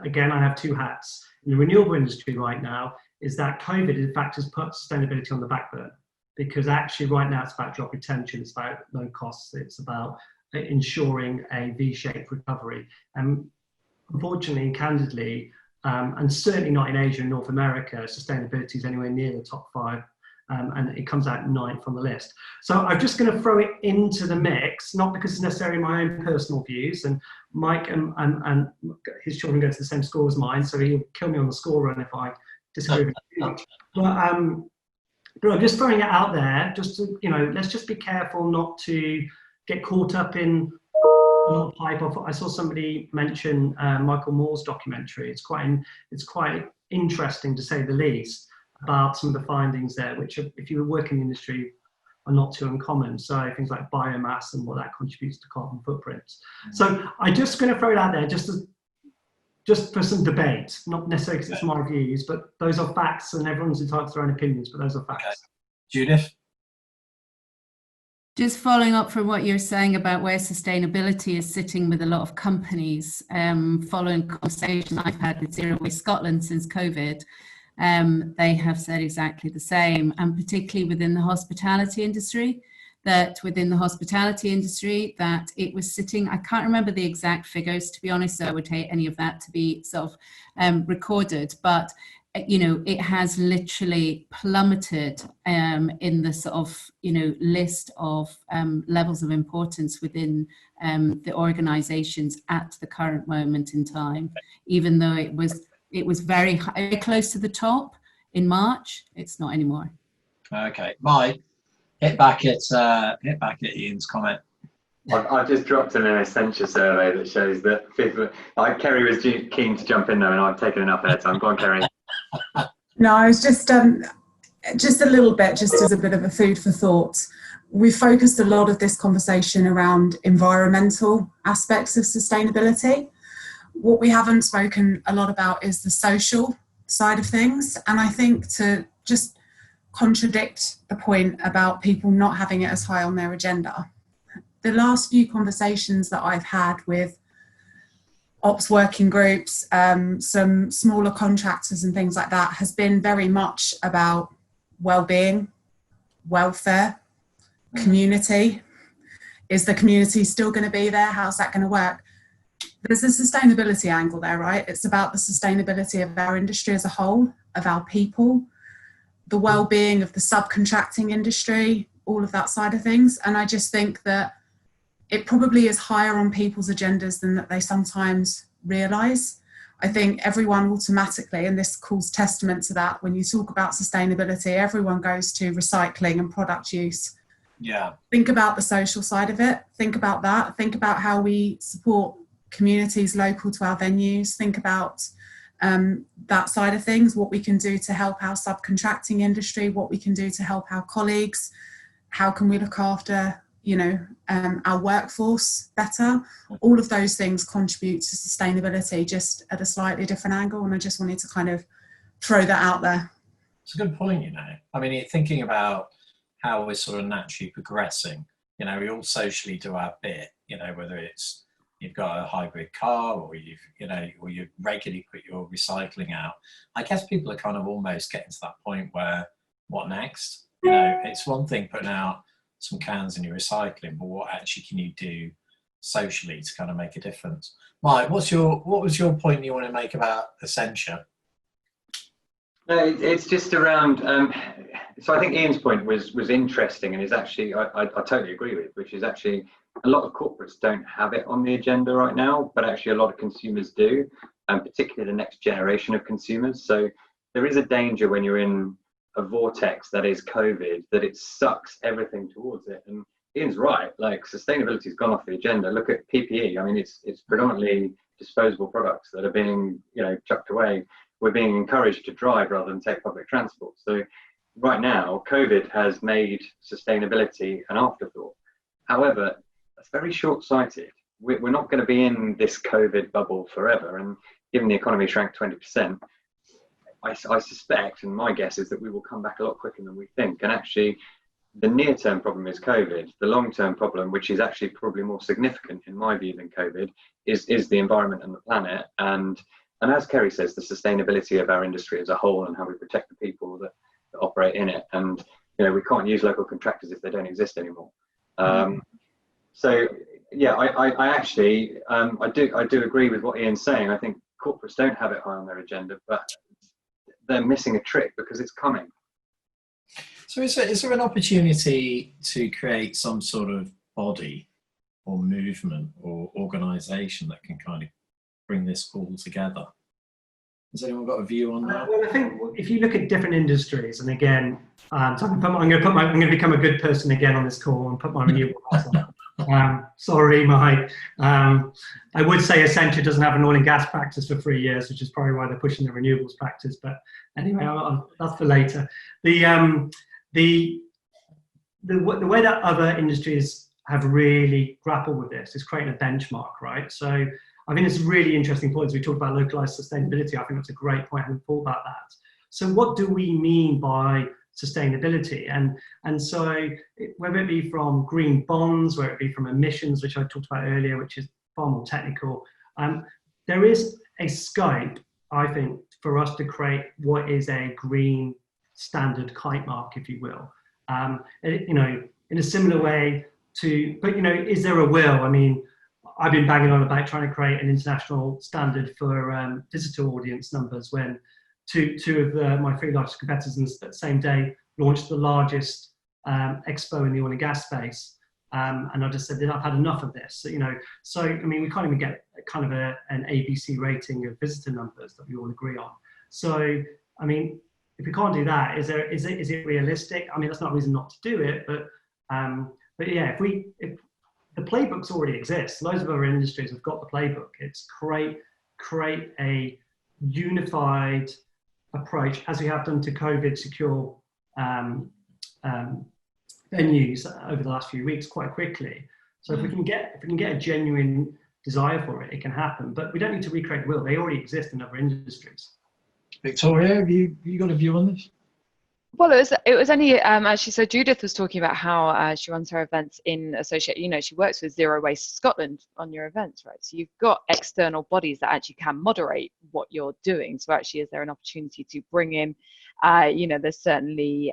Speaker 6: again, I have 2 hats. In the renewable industry right now, is that COVID, in fact, has put sustainability on the back burner, because actually right now it's about job retention, it's about low costs, it's about ensuring a V-shaped recovery. And unfortunately and candidly, and certainly not in Asia and North America, sustainability is anywhere near the top 5. And it comes out 9th on the list. So I'm just going to throw it into the mix, not because it's necessarily my own personal views, and Mike and his children go to the same school as mine, so he'll kill me on the school run if I disagree with him too much. But I'm just throwing it out there, just to, let's just be careful not to get caught up in a lot of hype. I saw somebody mention Michael Moore's documentary. It's quite interesting, to say the least, about some of the findings there, which, if you work in the industry, are not too uncommon. So things like biomass and what that contributes to carbon footprints. So I'm just going to throw it out there just for some debate, not necessarily because it's my views, but those are facts, and everyone's entitled to their own opinions, but those are facts.
Speaker 1: Okay. Judith?
Speaker 13: Just following up from what you're saying about where sustainability is sitting with a lot of companies, following conversation I've had with Zero Waste Scotland since COVID, they have said exactly the same, and particularly within the hospitality industry, that it was sitting, I can't remember the exact figures, to be honest, so I would hate any of that to be sort of recorded, but it has literally plummeted in the sort of list of levels of importance within the organizations at the current moment in time, even though it was very close to the top in March. It's not anymore.
Speaker 1: Okay, Mike, hit back at Ian's comment.
Speaker 7: I've just dropped in an Essentia survey that shows that people, like Kerry was keen to jump in there, and I've taken enough airtime. Go on, Kerry.
Speaker 3: No, I was just a little bit, just as a bit of a food for thought. We focused a lot of this conversation around environmental aspects of sustainability. What we haven't spoken a lot about is the social side of things. And I think, to just contradict the point about people not having it as high on their agenda, the last few conversations that I've had with ops working groups, some smaller contractors and things like that, has been very much about well-being, welfare, community. Is the community still going to be there? How's that going to work? There's a sustainability angle there, right? It's about the sustainability of our industry as a whole, of our people, the well-being of the subcontracting industry, all of that side of things. And I just think that it probably is higher on people's agendas than that they sometimes realise. I think everyone automatically, and this calls testament to that, when you talk about sustainability, everyone goes to recycling and product use.
Speaker 1: Yeah.
Speaker 3: Think about the social side of it. Think about that. Think about how we support communities local to our venues. Think about that side of things, what we can do to help our subcontracting industry, what we can do to help our colleagues, how can we look after our workforce better. All of those things contribute to sustainability, just at a slightly different angle, and I just wanted to kind of throw that out there.
Speaker 1: It's a good point, I mean, you're thinking about how we're sort of naturally progressing. We all socially do our bit, whether it's you've got a hybrid car, or or you regularly put your recycling out. I guess people are kind of almost getting to that point where, what next? It's one thing putting out some cans in your recycling, but what actually can you do socially to kind of make a difference? Mike, what was your point you want to make about Essentia?
Speaker 7: No, it's just around. So I think Ian's point was interesting, and is actually I totally agree with, which is actually a lot of corporates don't have it on the agenda right now, but actually a lot of consumers do, and particularly the next generation of consumers. So there is a danger when you're in a vortex that is COVID, that it sucks everything towards it. And Ian's right, like sustainability's gone off the agenda. Look at PPE. I mean, it's predominantly disposable products that are being chucked away. We're being encouraged to drive rather than take public transport. So right now, COVID has made sustainability an afterthought. However, that's very short-sighted. We're not going to be in this COVID bubble forever. And given the economy shrank 20%, I suspect, and my guess is that we will come back a lot quicker than we think. And actually, the near-term problem is COVID. The long-term problem, which is actually probably more significant in my view than COVID, is the environment and the planet. And as Kerry says, the sustainability of our industry as a whole and how we protect the people that operate in it. And we can't use local contractors if they don't exist anymore. So yeah, I actually I do agree with what Ian's saying. I think corporates don't have it high on their agenda, but they're missing a trick because it's coming.
Speaker 1: So is there an opportunity to create some sort of body or movement or organisation that can kind of bring this all together? Has anyone got a view on that?
Speaker 6: Well, I think if you look at different industries, and again, so I'm going to become a good person again on this call and put my renewable hats on. Sorry, Mike. I would say Essentia doesn't have an oil and gas practice for 3 years, which is probably why they're pushing the renewables practice. But anyway, that's for later. The way that other industries have really grappled with this is creating a benchmark, right? So I think it's a really interesting point. As we talk about localized sustainability, I think that's a great point. I haven't thought about that. So what do we mean by sustainability? And so whether it be from green bonds, whether it be from emissions, which I talked about earlier, which is far more technical, there is a scope, I think, for us to create what is a green standard kite mark, if you will. In a similar way to, but is there a will? I mean, I've been banging on about trying to create an international standard for visitor audience numbers when two of my three largest competitors in the same day launched the largest expo in the oil and gas space. And I just said that I've had enough of this. So I mean, we can't even get kind of an ABC rating of visitor numbers that we all agree on. So I mean, if we can't do that, is it realistic? I mean, that's not a reason not to do it, but yeah, if the playbooks already exist. Loads of other industries have got the playbook. It's create a unified approach, as we have done to COVID secure venues over the last few weeks quite quickly. So if we can get a genuine desire for it, it can happen. But we don't need to recreate the wheel. They already exist in other industries.
Speaker 1: Victoria, have you got a view on this?
Speaker 5: Well, it was only actually, so Judith was talking about how she runs her events in associate, she works with Zero Waste Scotland on your events, right? So you've got external bodies that actually can moderate what you're doing. So actually, is there an opportunity to bring in, there's certainly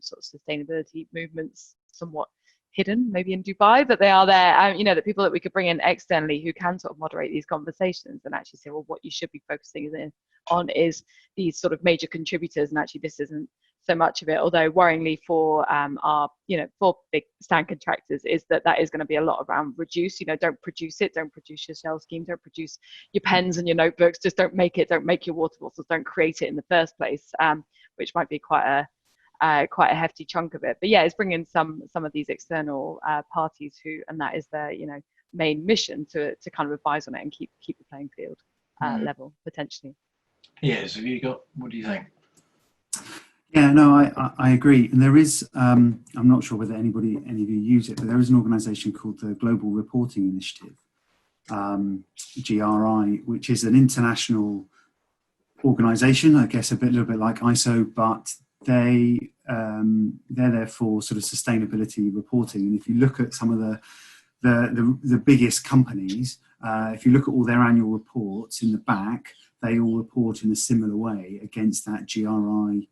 Speaker 5: sort of sustainability movements somewhat hidden, maybe in Dubai, but they are there, the people that we could bring in externally who can sort of moderate these conversations and actually say, well, what you should be focusing on is these sort of major contributors, and actually this isn't so much of it, although worryingly for our for big stand contractors is that is going to be a lot around reduce. Don't produce it, don't produce your shell scheme, don't produce your pens and your notebooks, just don't make your water bottles, don't create it in the first place, which might be quite a hefty chunk of it. But yeah, it's bringing some of these external parties who, and that is their main mission to kind of advise on it and keep the playing field level potentially.
Speaker 1: Yes, what do you think?
Speaker 4: Yeah, no, I agree. And there is, I'm not sure whether any of you use it, but there is an organisation called the Global Reporting Initiative, GRI, which is an international organisation, I guess a little bit like ISO, but they're there for sort of sustainability reporting. And if you look at some of the biggest companies, if you look at all their annual reports in the back, they all report in a similar way against that GRI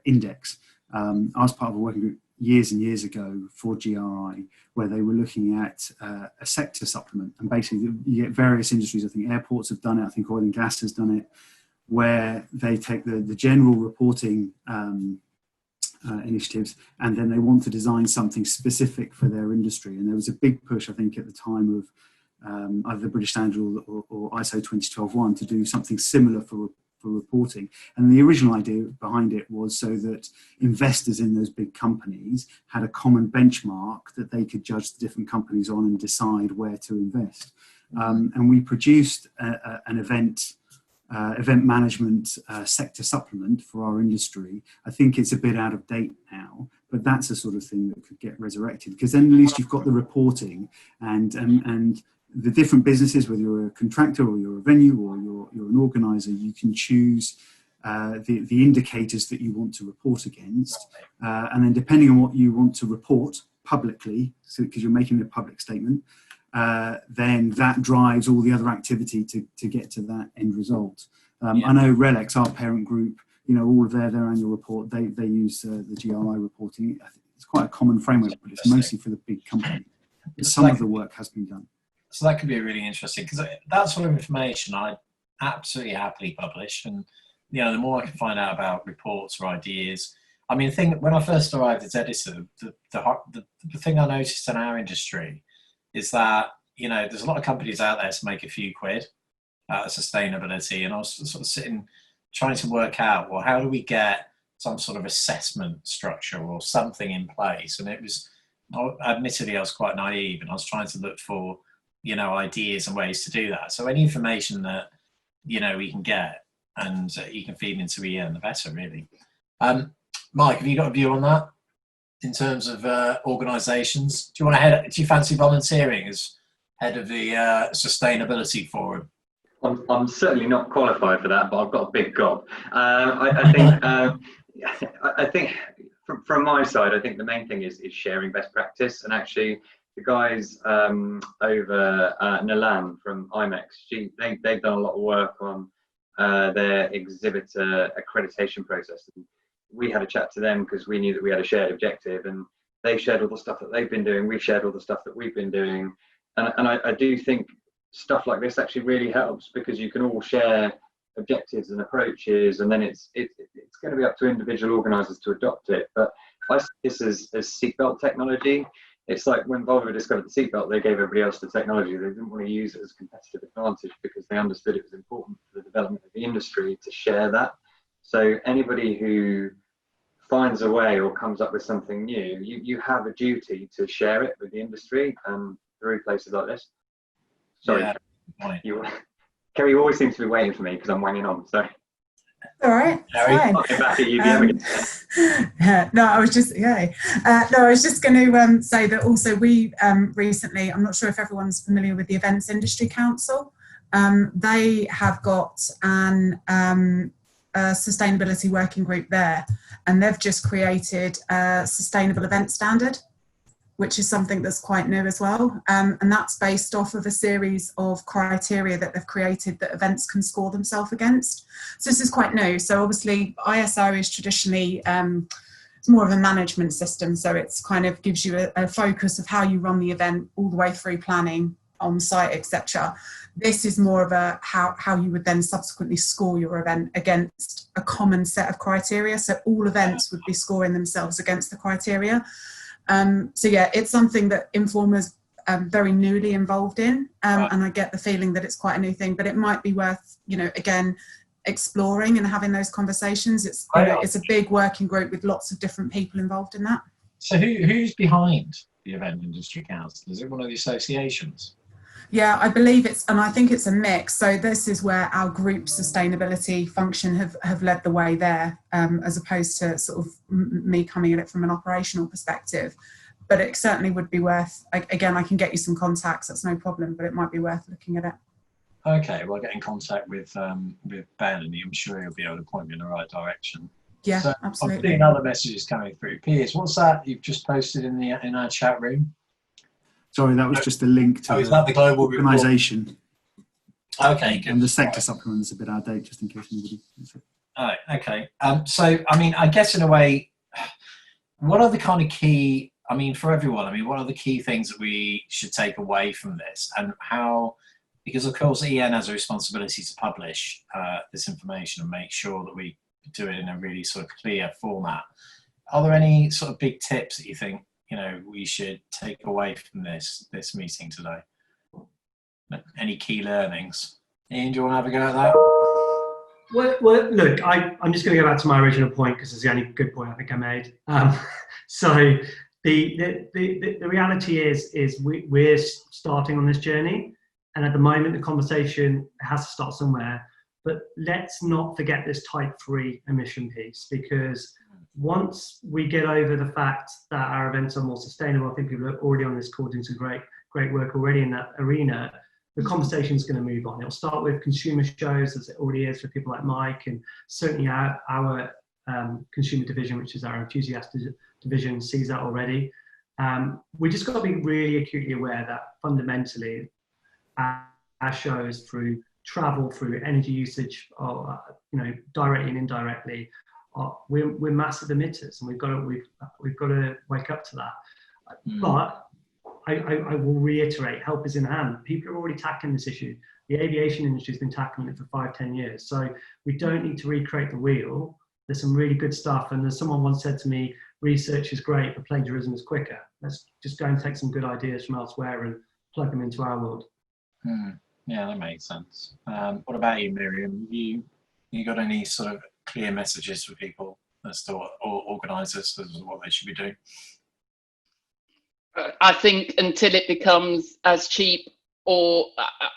Speaker 4: index. I was part of a working group years and years ago for GRI, where they were looking at a sector supplement, and basically you get various industries. I think airports have done it, I think oil and gas has done it, where they take the general reporting initiatives, and then they want to design something specific for their industry. And there was a big push, I think, at the time of either the British Standard or ISO 20012-1 to do something similar for reporting. And the original idea behind it was so that investors in those big companies had a common benchmark that they could judge the different companies on and decide where to invest. And we produced an event management sector supplement for our industry. I think it's a bit out of date now, but that's the sort of thing that could get resurrected, because then at least you've got the reporting and the different businesses, whether you're a contractor or you're a venue or you're an organizer, you can choose the indicators that you want to report against. And then depending on what you want to report publicly, so because you're making a public statement, then that drives all the other activity to get to that end result. I know RELX, our parent group, all of their annual report, they use the GRI reporting. It's quite a common framework, but it's mostly for the big company. Some of the work has been done.
Speaker 1: So that could be really interesting, because that sort of information I absolutely happily publish. And, the more I can find out about reports or ideas. I mean, when I first arrived as editor, the thing I noticed in our industry is that, there's a lot of companies out there to make a few quid out of sustainability. And I was sort of sitting, trying to work out, well, how do we get some sort of assessment structure or something in place? And admittedly, I was quite naive, and I was trying to look for, ideas and ways to do that. So any information that, we can get and you can feed into EN, the better, really. Mike, have you got a view on that in terms of organisations? Do you fancy volunteering as head of the Sustainability Forum?
Speaker 7: I'm certainly not qualified for that, but I've got a big gob. I think from my side, I think the main thing is sharing best practice. And actually, the guys over Nalan from IMEX, they've done a lot of work on their exhibitor accreditation process. And we had a chat to them because we knew that we had a shared objective, and they shared all the stuff that they've been doing. We've shared all the stuff that we've been doing. And I do think stuff like this actually really helps, because you can all share objectives and approaches, and then it's going to be up to individual organisers to adopt it. But I see this as seatbelt technology. It's like when Volvo discovered the seatbelt, they gave everybody else the technology. They didn't want to use it as a competitive advantage because they understood it was important for the development of the industry to share that. So anybody who finds a way or comes up with something new, you have a duty to share it with the industry and through places like this. Sorry, yeah. Kerry always seems to be waiting for me because I'm wanging on. Sorry.
Speaker 3: All right, fine.
Speaker 7: Back at UVM again.
Speaker 3: No, I was just going to say that also we recently, I'm not sure if everyone's familiar with the Events Industry Council. They have got a sustainability working group there, and they've just created a sustainable event standard, which is something that's quite new as well. And that's based off of a series of criteria that they've created that events can score themselves against. So this is quite new. So obviously ISO is traditionally, it's more of a management system. So it's kind of gives you a focus of how you run the event all the way through planning, on site, etc. This is more of a how you would then subsequently score your event against a common set of criteria. So all events would be scoring themselves against the criteria. So yeah, it's something that Informer's very newly involved in, and I get the feeling that it's quite a new thing, but it might be worth, again, exploring and having those conversations. It's it's a big working group with lots of different people involved in that.
Speaker 1: So who's behind the Event Industry Council? Is it one of the associations?
Speaker 3: Yeah, I believe and I think it's a mix. So this is where our group sustainability function have led the way there, as opposed to sort of me coming at it from an operational perspective. But it certainly would be worth, again, I can get you some contacts, that's no problem, but it might be worth looking at it.
Speaker 1: Okay, well, I'll get in contact with Ben, and I'm sure he'll be able to point me in the right direction.
Speaker 3: Yeah,
Speaker 1: so
Speaker 3: absolutely.
Speaker 1: I'm seeing other messages coming through. Piers, what's that you've just posted in our chat room?
Speaker 4: Sorry, that was just a link to
Speaker 1: is that the global
Speaker 4: organisation.
Speaker 1: Okay, good.
Speaker 4: And the sector supplement is a bit out of date, just in case anybody.
Speaker 1: Oh, okay. So, I mean, I guess in a way, what are the kind of key, I mean, for everyone, I mean, what are the key things that we should take away from this, and how, because of course EN has a responsibility to publish this information and make sure that we do it in a really sort of clear format. Are there any sort of big tips that you think, you know, we should take away from this meeting today? Any key learnings? Ian, do you want to have a go at that?
Speaker 6: Well, look, I'm just going to go back to my original point because it's the only good point I think I made. So the reality is we're starting on this journey, and at the moment the conversation has to start somewhere. But let's not forget this type 3 emission piece, because once we get over the fact that our events are more sustainable, I think people are already on this call doing some great work already in that arena. The conversation is going to move on. It'll start with consumer shows, as it already is for people like Mike, and certainly our consumer division, which is our enthusiast division, sees that already. We just got to be really acutely aware that fundamentally our shows, through travel, through energy usage, or directly and indirectly, we're massive emitters, and we've got to wake up to that. But I will reiterate, help is in hand. People are already tackling this issue. The aviation industry has been tackling it for 5-10 years. So we don't need to recreate the wheel. There's some really good stuff. And as someone once said to me, research is great, but plagiarism is quicker. Let's just go and take some good ideas from elsewhere and plug them into our world.
Speaker 1: Yeah, that makes sense. What about you, Miriam? You got any sort of clear messages for people as to what, or organisers as to what they should be doing?
Speaker 12: I think until it becomes as cheap, or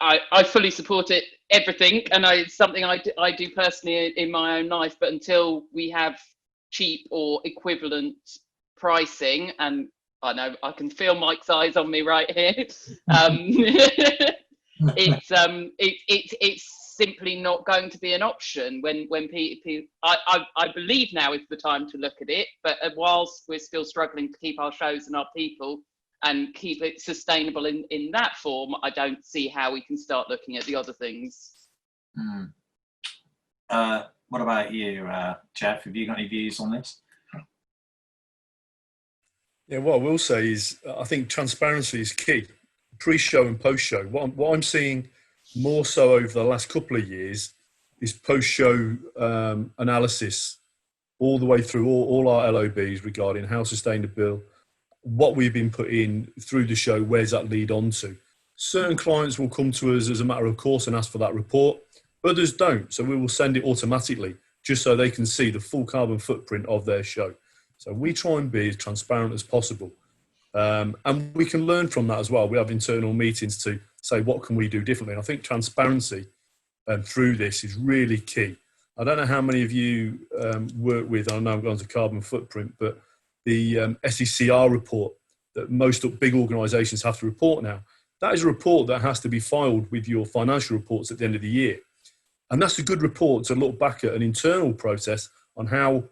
Speaker 12: I fully support it, everything, and it's something I do personally in my own life, but until we have cheap or equivalent pricing, and I know I can feel Mike's eyes on me right here, it's simply not going to be an option when people, I believe now is the time to look at it, but whilst we're still struggling to keep our shows and our people and keep it sustainable in that form, I don't see how we can start looking at the other things.
Speaker 1: What about you, Jeff? Have you got any views on this?
Speaker 9: Yeah, what I will say is I think transparency is key, pre-show and post-show. What I'm seeing more so over the last couple of years is post-show analysis all the way through all our LOBs regarding how sustainable, what we've been put in through the show, where's that lead on to. Certain clients will come to us as a matter of course and ask for that report, others don't. So we will send it automatically just so they can see the full carbon footprint of their show. So we try and be as transparent as possible. And we can learn from that as well. We have internal meetings to say, what can we do differently? And I think transparency through this is really key. I don't know how many of you work with, I know I'm going to carbon footprint, but the SECR report that most big organisations have to report now, that is a report that has to be filed with your financial reports at the end of the year. And that's a good report to look back at an internal process on how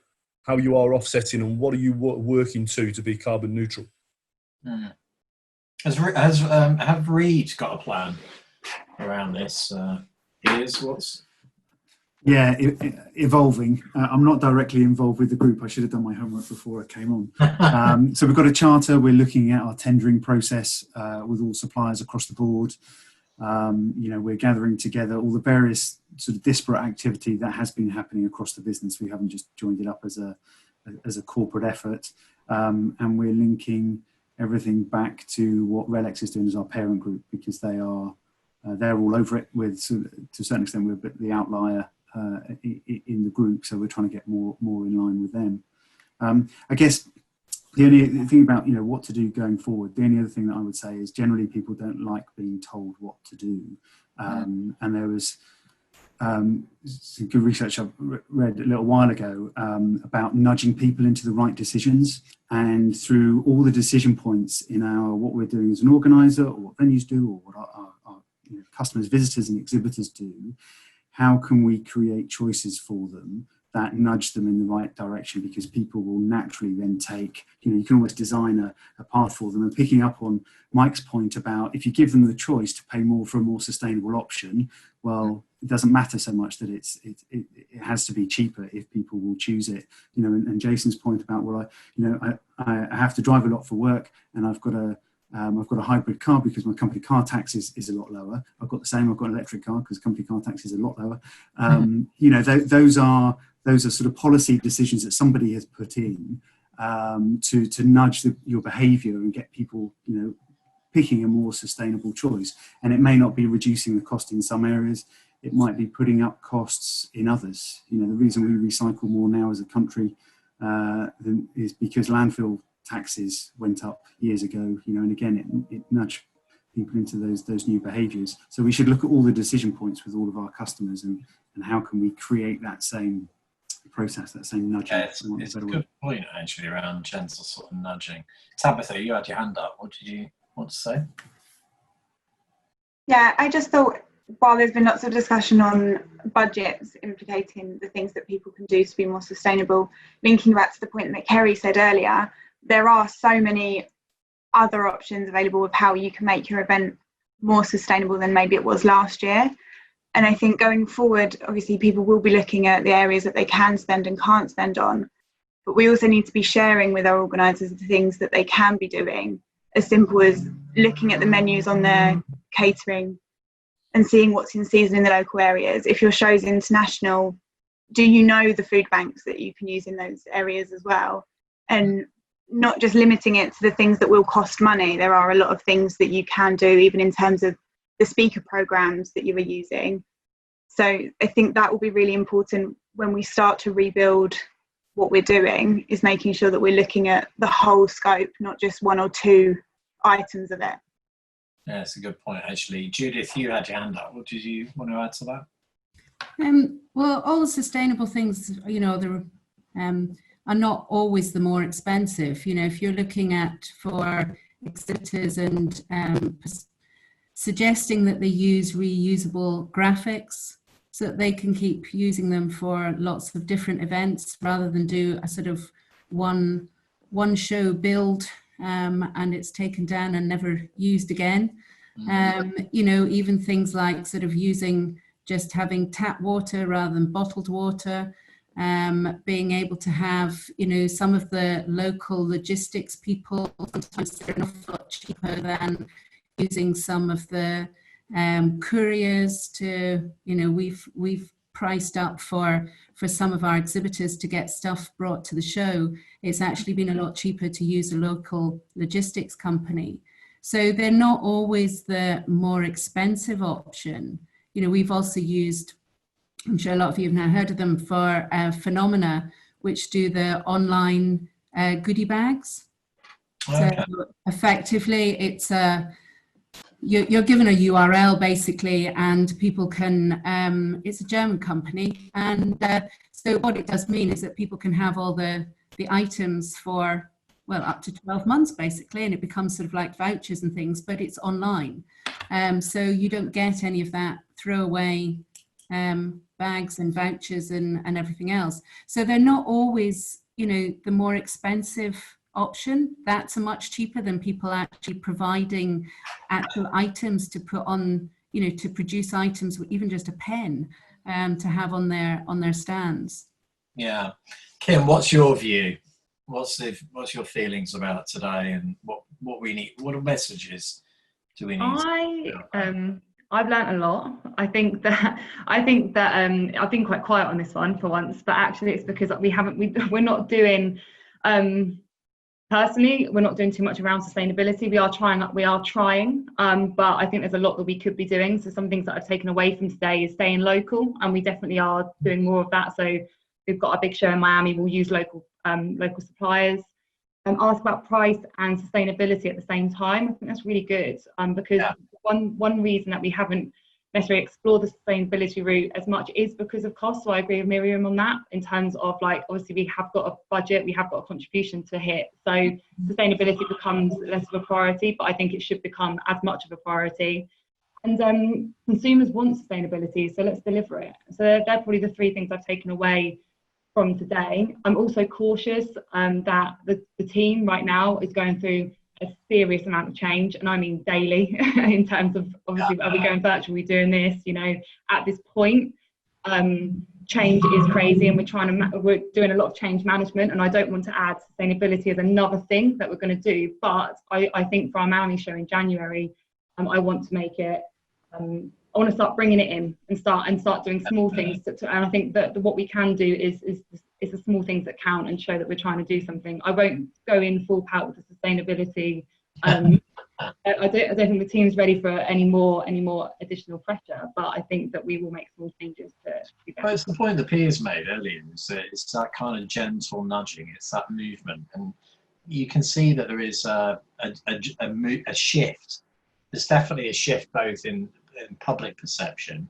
Speaker 9: you are offsetting and what are you working to be carbon neutral.
Speaker 1: Have Reed got a plan around this? What's?
Speaker 4: Yeah, evolving. I'm not directly involved with the group. I should have done my homework before I came on. So we've got a charter. We're looking at our tendering process with all suppliers across the board. We're gathering together all the various sort of disparate activity that has been happening across the business. We haven't just joined it up as a corporate effort, and we're linking everything back to what RELX is doing as our parent group, because they're all over it with, to a certain extent, we're a bit the outlier in the group, so we're trying to get more in line with them. I guess the only thing about what to do going forward, the only other thing that I would say is generally people don't like being told what to do, and there was some good research I read a little while ago about nudging people into the right decisions, and through all the decision points in what we're doing as an organizer, or what venues do, or what our customers, visitors and exhibitors do, how can we create choices for them that nudge them in the right direction, because people will naturally then take, you can almost design a path for them. And picking up on Mike's point about, if you give them the choice to pay more for a more sustainable option, well, it doesn't matter so much that it has to be cheaper if people will choose it. And Jason's point about, well, I have to drive a lot for work, and I've got a hybrid car because my company car tax is a lot lower. I've got an electric car because company car tax is a lot lower. Those are sort of policy decisions that somebody has put in to nudge your behaviour and get people, picking a more sustainable choice. And it may not be reducing the cost in some areas. It might be putting up costs in others. The reason we recycle more now as a country is because landfill taxes went up years ago, and again, it nudged people into those new behaviours. So we should look at all the decision points with all of our customers and how can we create that same process, that same nudging.
Speaker 1: Yeah, it's a good point, actually, around gentle sort of nudging. Tabitha, you had your hand up. What did you want to say?
Speaker 11: Yeah, I just thought, while there's been lots of discussion on budgets implicating the things that people can do to be more sustainable, linking back to the point that Kerry said earlier, there are so many other options available of how you can make your event more sustainable than maybe it was last year. And I think going forward, obviously people will be looking at the areas that they can spend and can't spend on, but we also need to be sharing with our organisers the things that they can be doing, as simple as looking at the menus on their catering and seeing what's in season in the local areas. If your show's international, do you know the food banks that you can use in those areas as well? And not just limiting it to the things that will cost money. There are a lot of things that you can do, even in terms of the speaker programs that you are using. So I think that will be really important when we start to rebuild what we're doing, is making sure that we're looking at the whole scope, not just one or two items of it.
Speaker 1: Yeah, that's a good point, actually. Judith, you had your hand up. What did you want to add to that?
Speaker 13: Well, all the sustainable things, are not always the more expensive. If you're looking at, for exhibitors, and suggesting that they use reusable graphics so that they can keep using them for lots of different events, rather than do a sort of one show build and it's taken down and never used again. Even things like sort of having tap water rather than bottled water. Being able to have, some of the local logistics people, sometimes they're an awful lot cheaper than using some of the couriers to, we've priced up for some of our exhibitors to get stuff brought to the show. It's actually been a lot cheaper to use a local logistics company. So they're not always the more expensive option. We've also used, I'm sure a lot of you have now heard of them, for Phenomena, which do the online goodie bags. Okay. So effectively, it's you're given a URL basically, and people can. It's a German company, and so what it does mean is that people can have all the items for, well, up to 12 months basically, and it becomes sort of like vouchers and things, but it's online, so you don't get any of that throwaway bags and vouchers and everything else. So they're not always, the more expensive option. That's much cheaper than people actually providing actual items to put on, to produce items, even just a pen, to have on their stands.
Speaker 1: Yeah, Kim, what's your view? What's your feelings about today, and what we need? What messages do we need?
Speaker 10: I've learnt a lot. I think that I've been quite quiet on this one for once, but actually it's because we're not doing, personally, we're not doing too much around sustainability. We are trying, but I think there's a lot that we could be doing. So some things that I've taken away from today is staying local, and we definitely are doing more of that. So we've got a big show in Miami. We'll use local suppliers. Ask about price and sustainability at the same time. I think that's really good, because one reason that we haven't necessarily explored the sustainability route as much is because of cost. So I agree with Miriam on that, in terms of, like, obviously we have got a budget, we have got a contribution to hit, so sustainability becomes less of a priority, but I think it should become as much of a priority. And consumers want sustainability, so let's deliver it. So they're probably the three things I've taken away from today. I'm also cautious that the team right now is going through a serious amount of change, and I mean daily, in terms of, obviously, are we going virtual, are we doing this, you know, at this point, change is crazy, and we're doing a lot of change management, and I don't want to add sustainability as another thing that we're going to do, but I think for our Maoni show in January, I want to make it, I want to start bringing it in and start doing small things. And I think that what we can do is the small things that count and show that we're trying to do something. I won't go in full pout with the sustainability. I don't think the team's ready for any more additional pressure, but I think that we will make small changes to be better.
Speaker 1: Well, it's the point that Piers made earlier, is that it's that kind of gentle nudging, it's that movement, and you can see that there is a shift. There's definitely a shift both in public perception,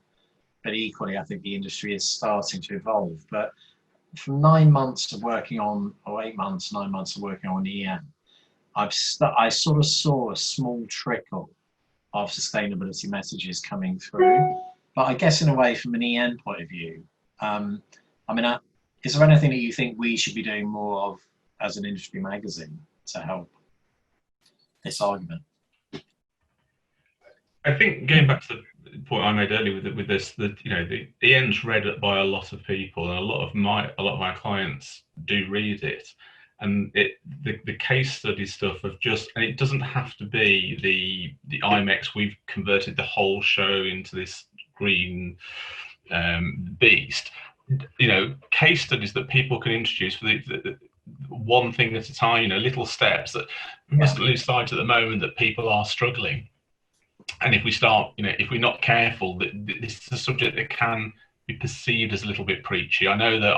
Speaker 1: but equally I think the industry is starting to evolve. But from 9 months of working on, or 8 months, 9 months of working on EM, I sort of saw a small trickle of sustainability messages coming through. But I guess in a way, from an EM point of view, I mean, is there anything that you think we should be doing more of as an industry magazine to help this argument?
Speaker 14: I think going back to the point I made earlier with this, that the EM's read by a lot of people, and a lot of my clients do read it, and the case study stuff of and it doesn't have to be the IMEX. We've converted the whole show into this green beast. Case studies that people can introduce for the one thing at a time. Little steps that we mustn't lose sight at the moment that people are struggling. And if we start, if we're not careful, this is a subject that can be perceived as a little bit preachy. I know that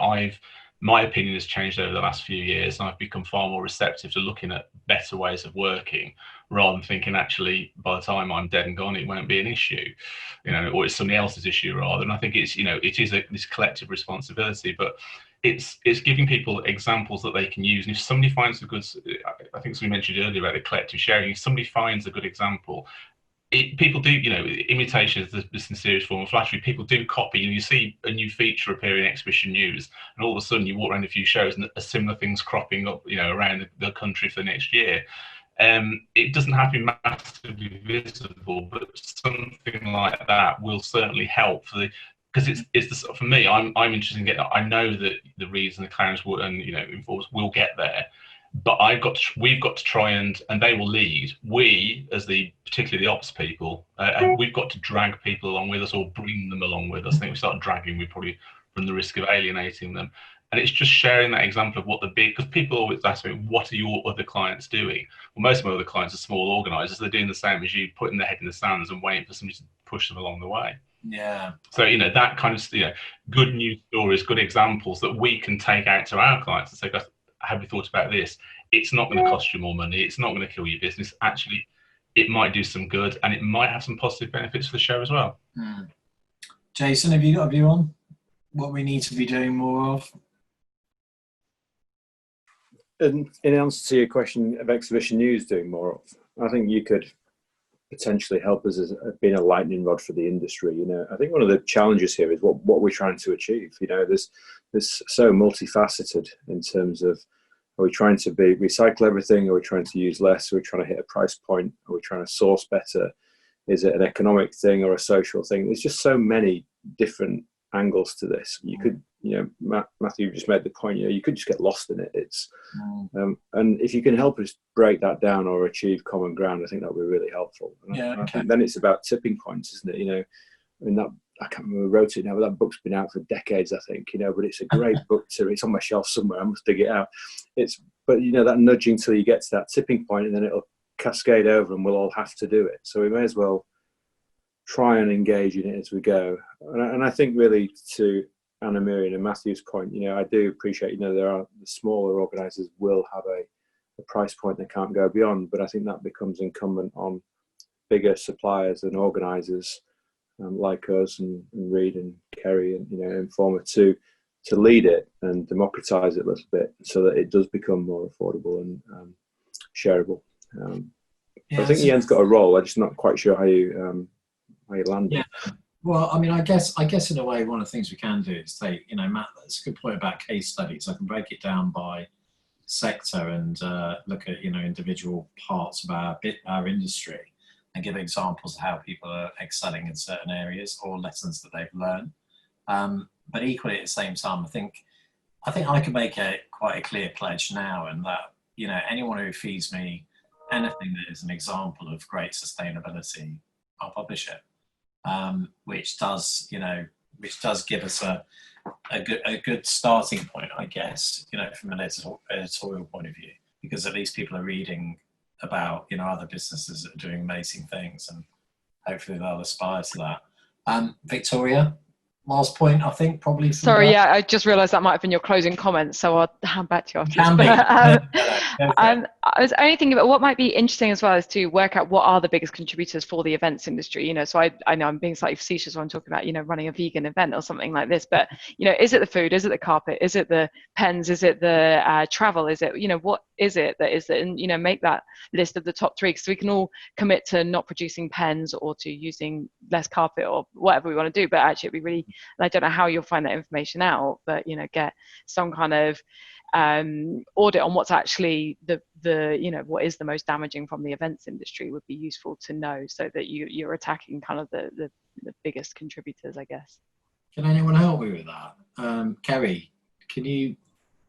Speaker 14: my opinion has changed over the last few years, and I've become far more receptive to looking at better ways of working, rather than thinking actually by the time I'm dead and gone, it won't be an issue, or it's somebody else's issue rather. And I think it's, it is this collective responsibility, but it's giving people examples that they can use. And if somebody finds a good, I think somebody mentioned earlier about the collective sharing, if somebody finds a good example, people do, imitation is the sincerest form of flattery. People do copy. You see a new feature appear in Exhibition News, and all of a sudden you walk around a few shows and a similar thing's cropping up, around the country for the next year. It doesn't have to be massively visible, but something like that will certainly help because it's for me. I'm interested in getting. I know that the Reeds and the Clarions Informs will get there. But we've got to try and they will lead. We, as particularly the ops people, we've got to drag people along with us or bring them along with us. I think if we start dragging, we probably run the risk of alienating them. And it's just sharing that example of because people always ask me, what are your other clients doing? Well, most of my other clients are small organisers. They're doing the same as you, putting their head in the sands and waiting for somebody to push them along the way.
Speaker 1: Yeah.
Speaker 14: So, that kind of, good news stories, good examples that we can take out to our clients and say, guys, have you thought about this? It's not going to cost you more money. It's not going to kill your business. Actually, it might do some good, and it might have some positive benefits for the show as well.
Speaker 1: Jason, have you got a view on what we need to be doing more of?
Speaker 2: In answer to your question of Exhibition News doing more of, I think you could potentially help us as being a lightning rod for the industry. I think one of the challenges here is what we're trying to achieve. There's so multifaceted in terms of, are we trying to recycle everything? Are we trying to use less? Are we trying to hit a price point? Are we trying to source better? Is it an economic thing or a social thing? There's just so many different angles to this. You could, Matthew just made the point, you could just get lost in it. It's, and if you can help us break that down or achieve common ground, I think that would be really helpful. And I think then it's about tipping points, isn't it? I can't remember who wrote it now, but that book's been out for decades, I think, but it's a great book it's on my shelf somewhere. I must dig it out. But that nudging till you get to that tipping point, and then it'll cascade over and we'll all have to do it. So we may as well try and engage in it as we go. And I think really to Anna Miriam and Matthew's point, I do appreciate, there are the smaller organisers will have a price point they can't go beyond, but I think that becomes incumbent on bigger suppliers and organisers like us and Reed and Kerry and Informa to lead it and democratise it a little bit so that it does become more affordable and shareable. I think Ian's got a role. I'm just not quite sure how you land it.
Speaker 1: Well, I mean, I guess in a way, one of the things we can do is take, Matt, that's a good point about case studies. I can break it down by sector and look at, individual parts of our industry and give examples of how people are excelling in certain areas or lessons that they've learned. But equally, at the same time, I think I can make quite a clear pledge now, and that anyone who feeds me anything that is an example of great sustainability, I'll publish it. Which does give us a good starting point, I guess, from an editorial point of view, because at least people are reading about other businesses that are doing amazing things, and hopefully they'll aspire to that. Victoria, last point, I think probably.
Speaker 5: Sorry, yeah, I just realised that might have been your closing comments, so I'll hand back to you after this. I was only thinking about what might be interesting as well is to work out what are the biggest contributors for the events industry. So I know I'm being slightly facetious when I'm talking about running a vegan event or something like this, but is it the food? Is it the carpet? Is it the pens? Is it the travel? Is it what is it that is it? And make that list of the top 3, because we can all commit to not producing pens or to using less carpet or whatever we want to do. But actually, it'd be really, I don't know how you'll find that information out, but get some kind of audit on what's actually the what is the most damaging from the events industry would be useful to know, so that you're attacking kind of the biggest contributors, I guess.
Speaker 1: Can anyone help me with that? Kerry, do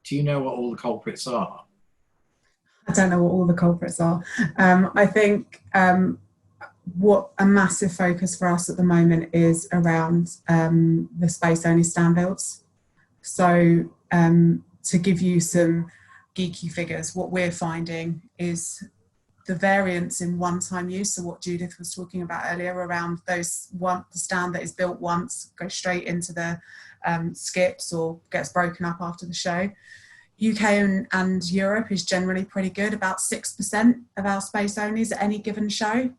Speaker 1: you know what all the culprits are?
Speaker 3: I don't know what all the culprits are. I think what a massive focus for us at the moment is around the space-only stand builds. So to give you some geeky figures, what we're finding is the variance in one-time use. So what Judith was talking about earlier around the stand that is built once, goes straight into the skips or gets broken up after the show. UK and Europe is generally pretty good, about 6% of our space onlys at any given show.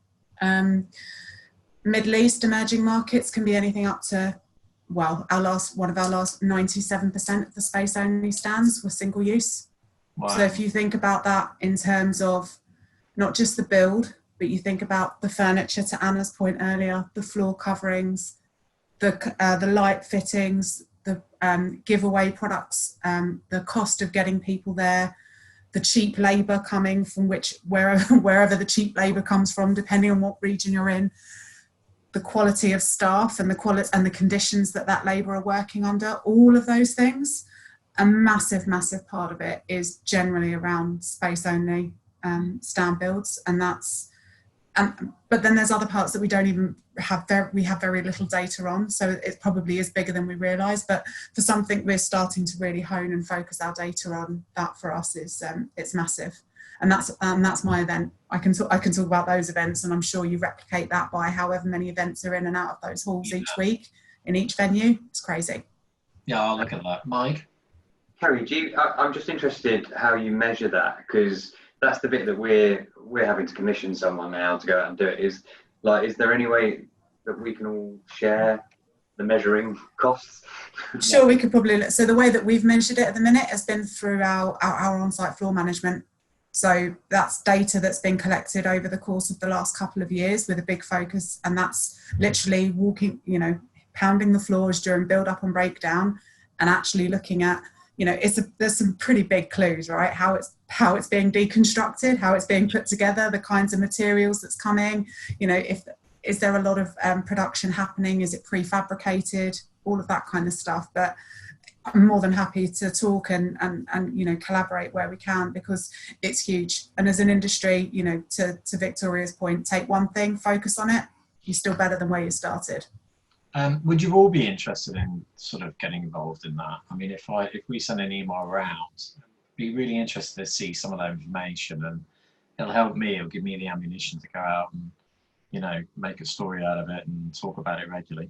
Speaker 3: Middle East emerging markets can be anything up to, well, one of our last 97% of the space only stands were single use. Wow. So if you think about that in terms of not just the build, but you think about the furniture, to Anna's point earlier, the floor coverings, the light fittings, the giveaway products, the cost of getting people there, the cheap labour coming from wherever the cheap labour comes from, depending on what region you're in, the quality of staff and the quality and the conditions that labour are working under, all of those things. A massive, massive part of it is generally around space only stand builds, but then there's other parts that we don't even have we have very little data on, so it probably is bigger than we realise. But for something we're starting to really hone and focus our data on, that for us is it's massive, and that's my event. I can talk about those events, and I'm sure you replicate that by however many events are in and out of those halls each week in each venue. It's crazy.
Speaker 1: Yeah, I'll look at that. Mike?
Speaker 7: Kerry, I'm just interested how you measure that, because that's the bit that we're having to commission someone now to go out and do it. Is there any way that we can all share the measuring costs?
Speaker 3: Sure, we could probably. So the way that we've measured it at the minute has been through our on-site floor management. So that's data that's been collected over the course of the last couple of years with a big focus, and that's literally walking, pounding the floors during build up and breakdown, and actually looking at, there's some pretty big clues, right? How it's being deconstructed, how it's being put together, the kinds of materials that's coming, is there a lot of production happening? Is it prefabricated? All of that kind of stuff. But I'm more than happy to talk and collaborate where we can, because it's huge. And as an industry, to Victoria's point, take one thing, focus on it, you're still better than where you started.
Speaker 1: Would you all be interested in sort of getting involved in that? I mean, if we send an email around, I'd be really interested to see some of that information, and it'll help me, it'll give me the ammunition to go out and, make a story out of it and talk about it regularly.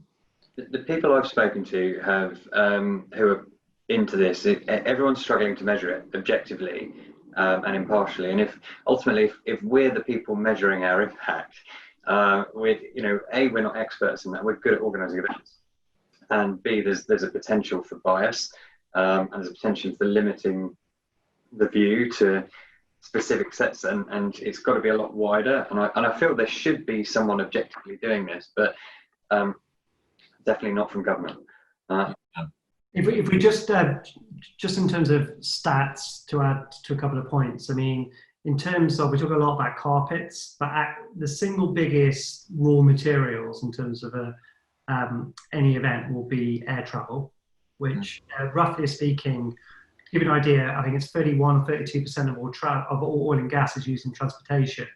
Speaker 7: The people I've spoken to have, who are into this, everyone's struggling to measure it objectively and impartially. And if we're the people measuring our impact, we're not experts in that. We're good at organising events, and B, there's a potential for bias, and there's a potential for limiting the view to specific sets, and it's got to be a lot wider. And I feel there should be someone objectively doing this, but definitely not from government.
Speaker 6: If we just in terms of stats to add to a couple of points, I mean, in terms of, we talk a lot about carpets, but the single biggest raw materials in terms of any event will be air travel, which roughly speaking, to give you an idea, I think it's 31 or 32% of all oil and gas is used in transportation.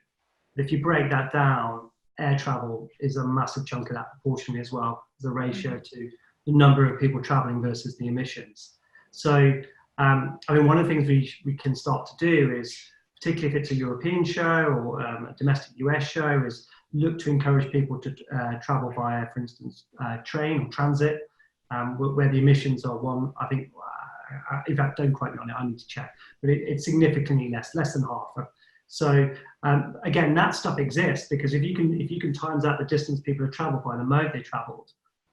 Speaker 6: But if you break that down, air travel is a massive chunk of that proportionally as well, as a ratio to the number of people traveling versus the emissions. So, I mean, one of the things we can start to do is, particularly if it's a European show or a domestic US show, is look to encourage people to travel via, for instance, train or transit, where the emissions are one, I think, in fact, don't quote me on it, I need to check, but it's significantly less than half. So again, that stuff exists because if you can times out the distance people have travelled by the mode they travelled,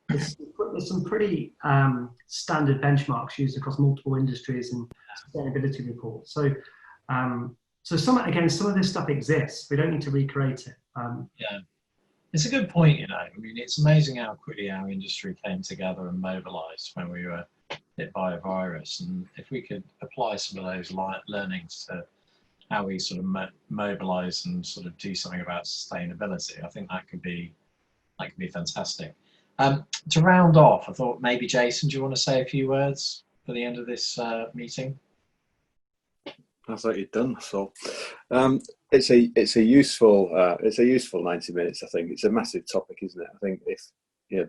Speaker 6: there's some pretty standard benchmarks used across multiple industries and sustainability reports. So some of this stuff exists. We don't need to recreate it.
Speaker 1: Yeah, it's a good point. You know, I mean, it's amazing how quickly our industry came together and mobilised when we were hit by a virus, and if we could apply some of those learnings to how we sort of mobilise and sort of do something about sustainability, I think that could be fantastic. To round off, I thought maybe Jason, do you want to say a few words for the end of this meeting?
Speaker 2: I thought you'd done so. It's a useful 90 minutes. I think it's a massive topic, isn't it? I think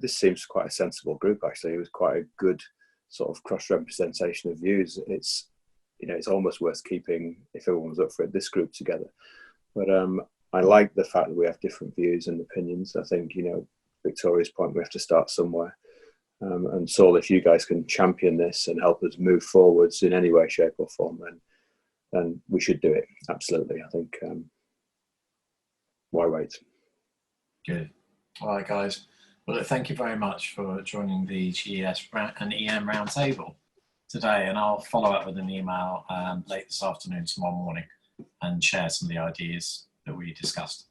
Speaker 2: this seems quite a sensible group. Actually, it was quite a good sort of cross representation of views. It's almost worth keeping if everyone's up for it, this group together. But I like the fact that we have different views and opinions. I think Victoria's point, we have to start somewhere. And Saul, if you guys can champion this and help us move forwards in any way, shape or form, then we should do it. Absolutely. I think, why wait?
Speaker 1: Good. All right, guys. Well, thank you very much for joining the GES and EM Roundtable today. And I'll follow up with an email late this afternoon, tomorrow morning, and share some of the ideas that we discussed.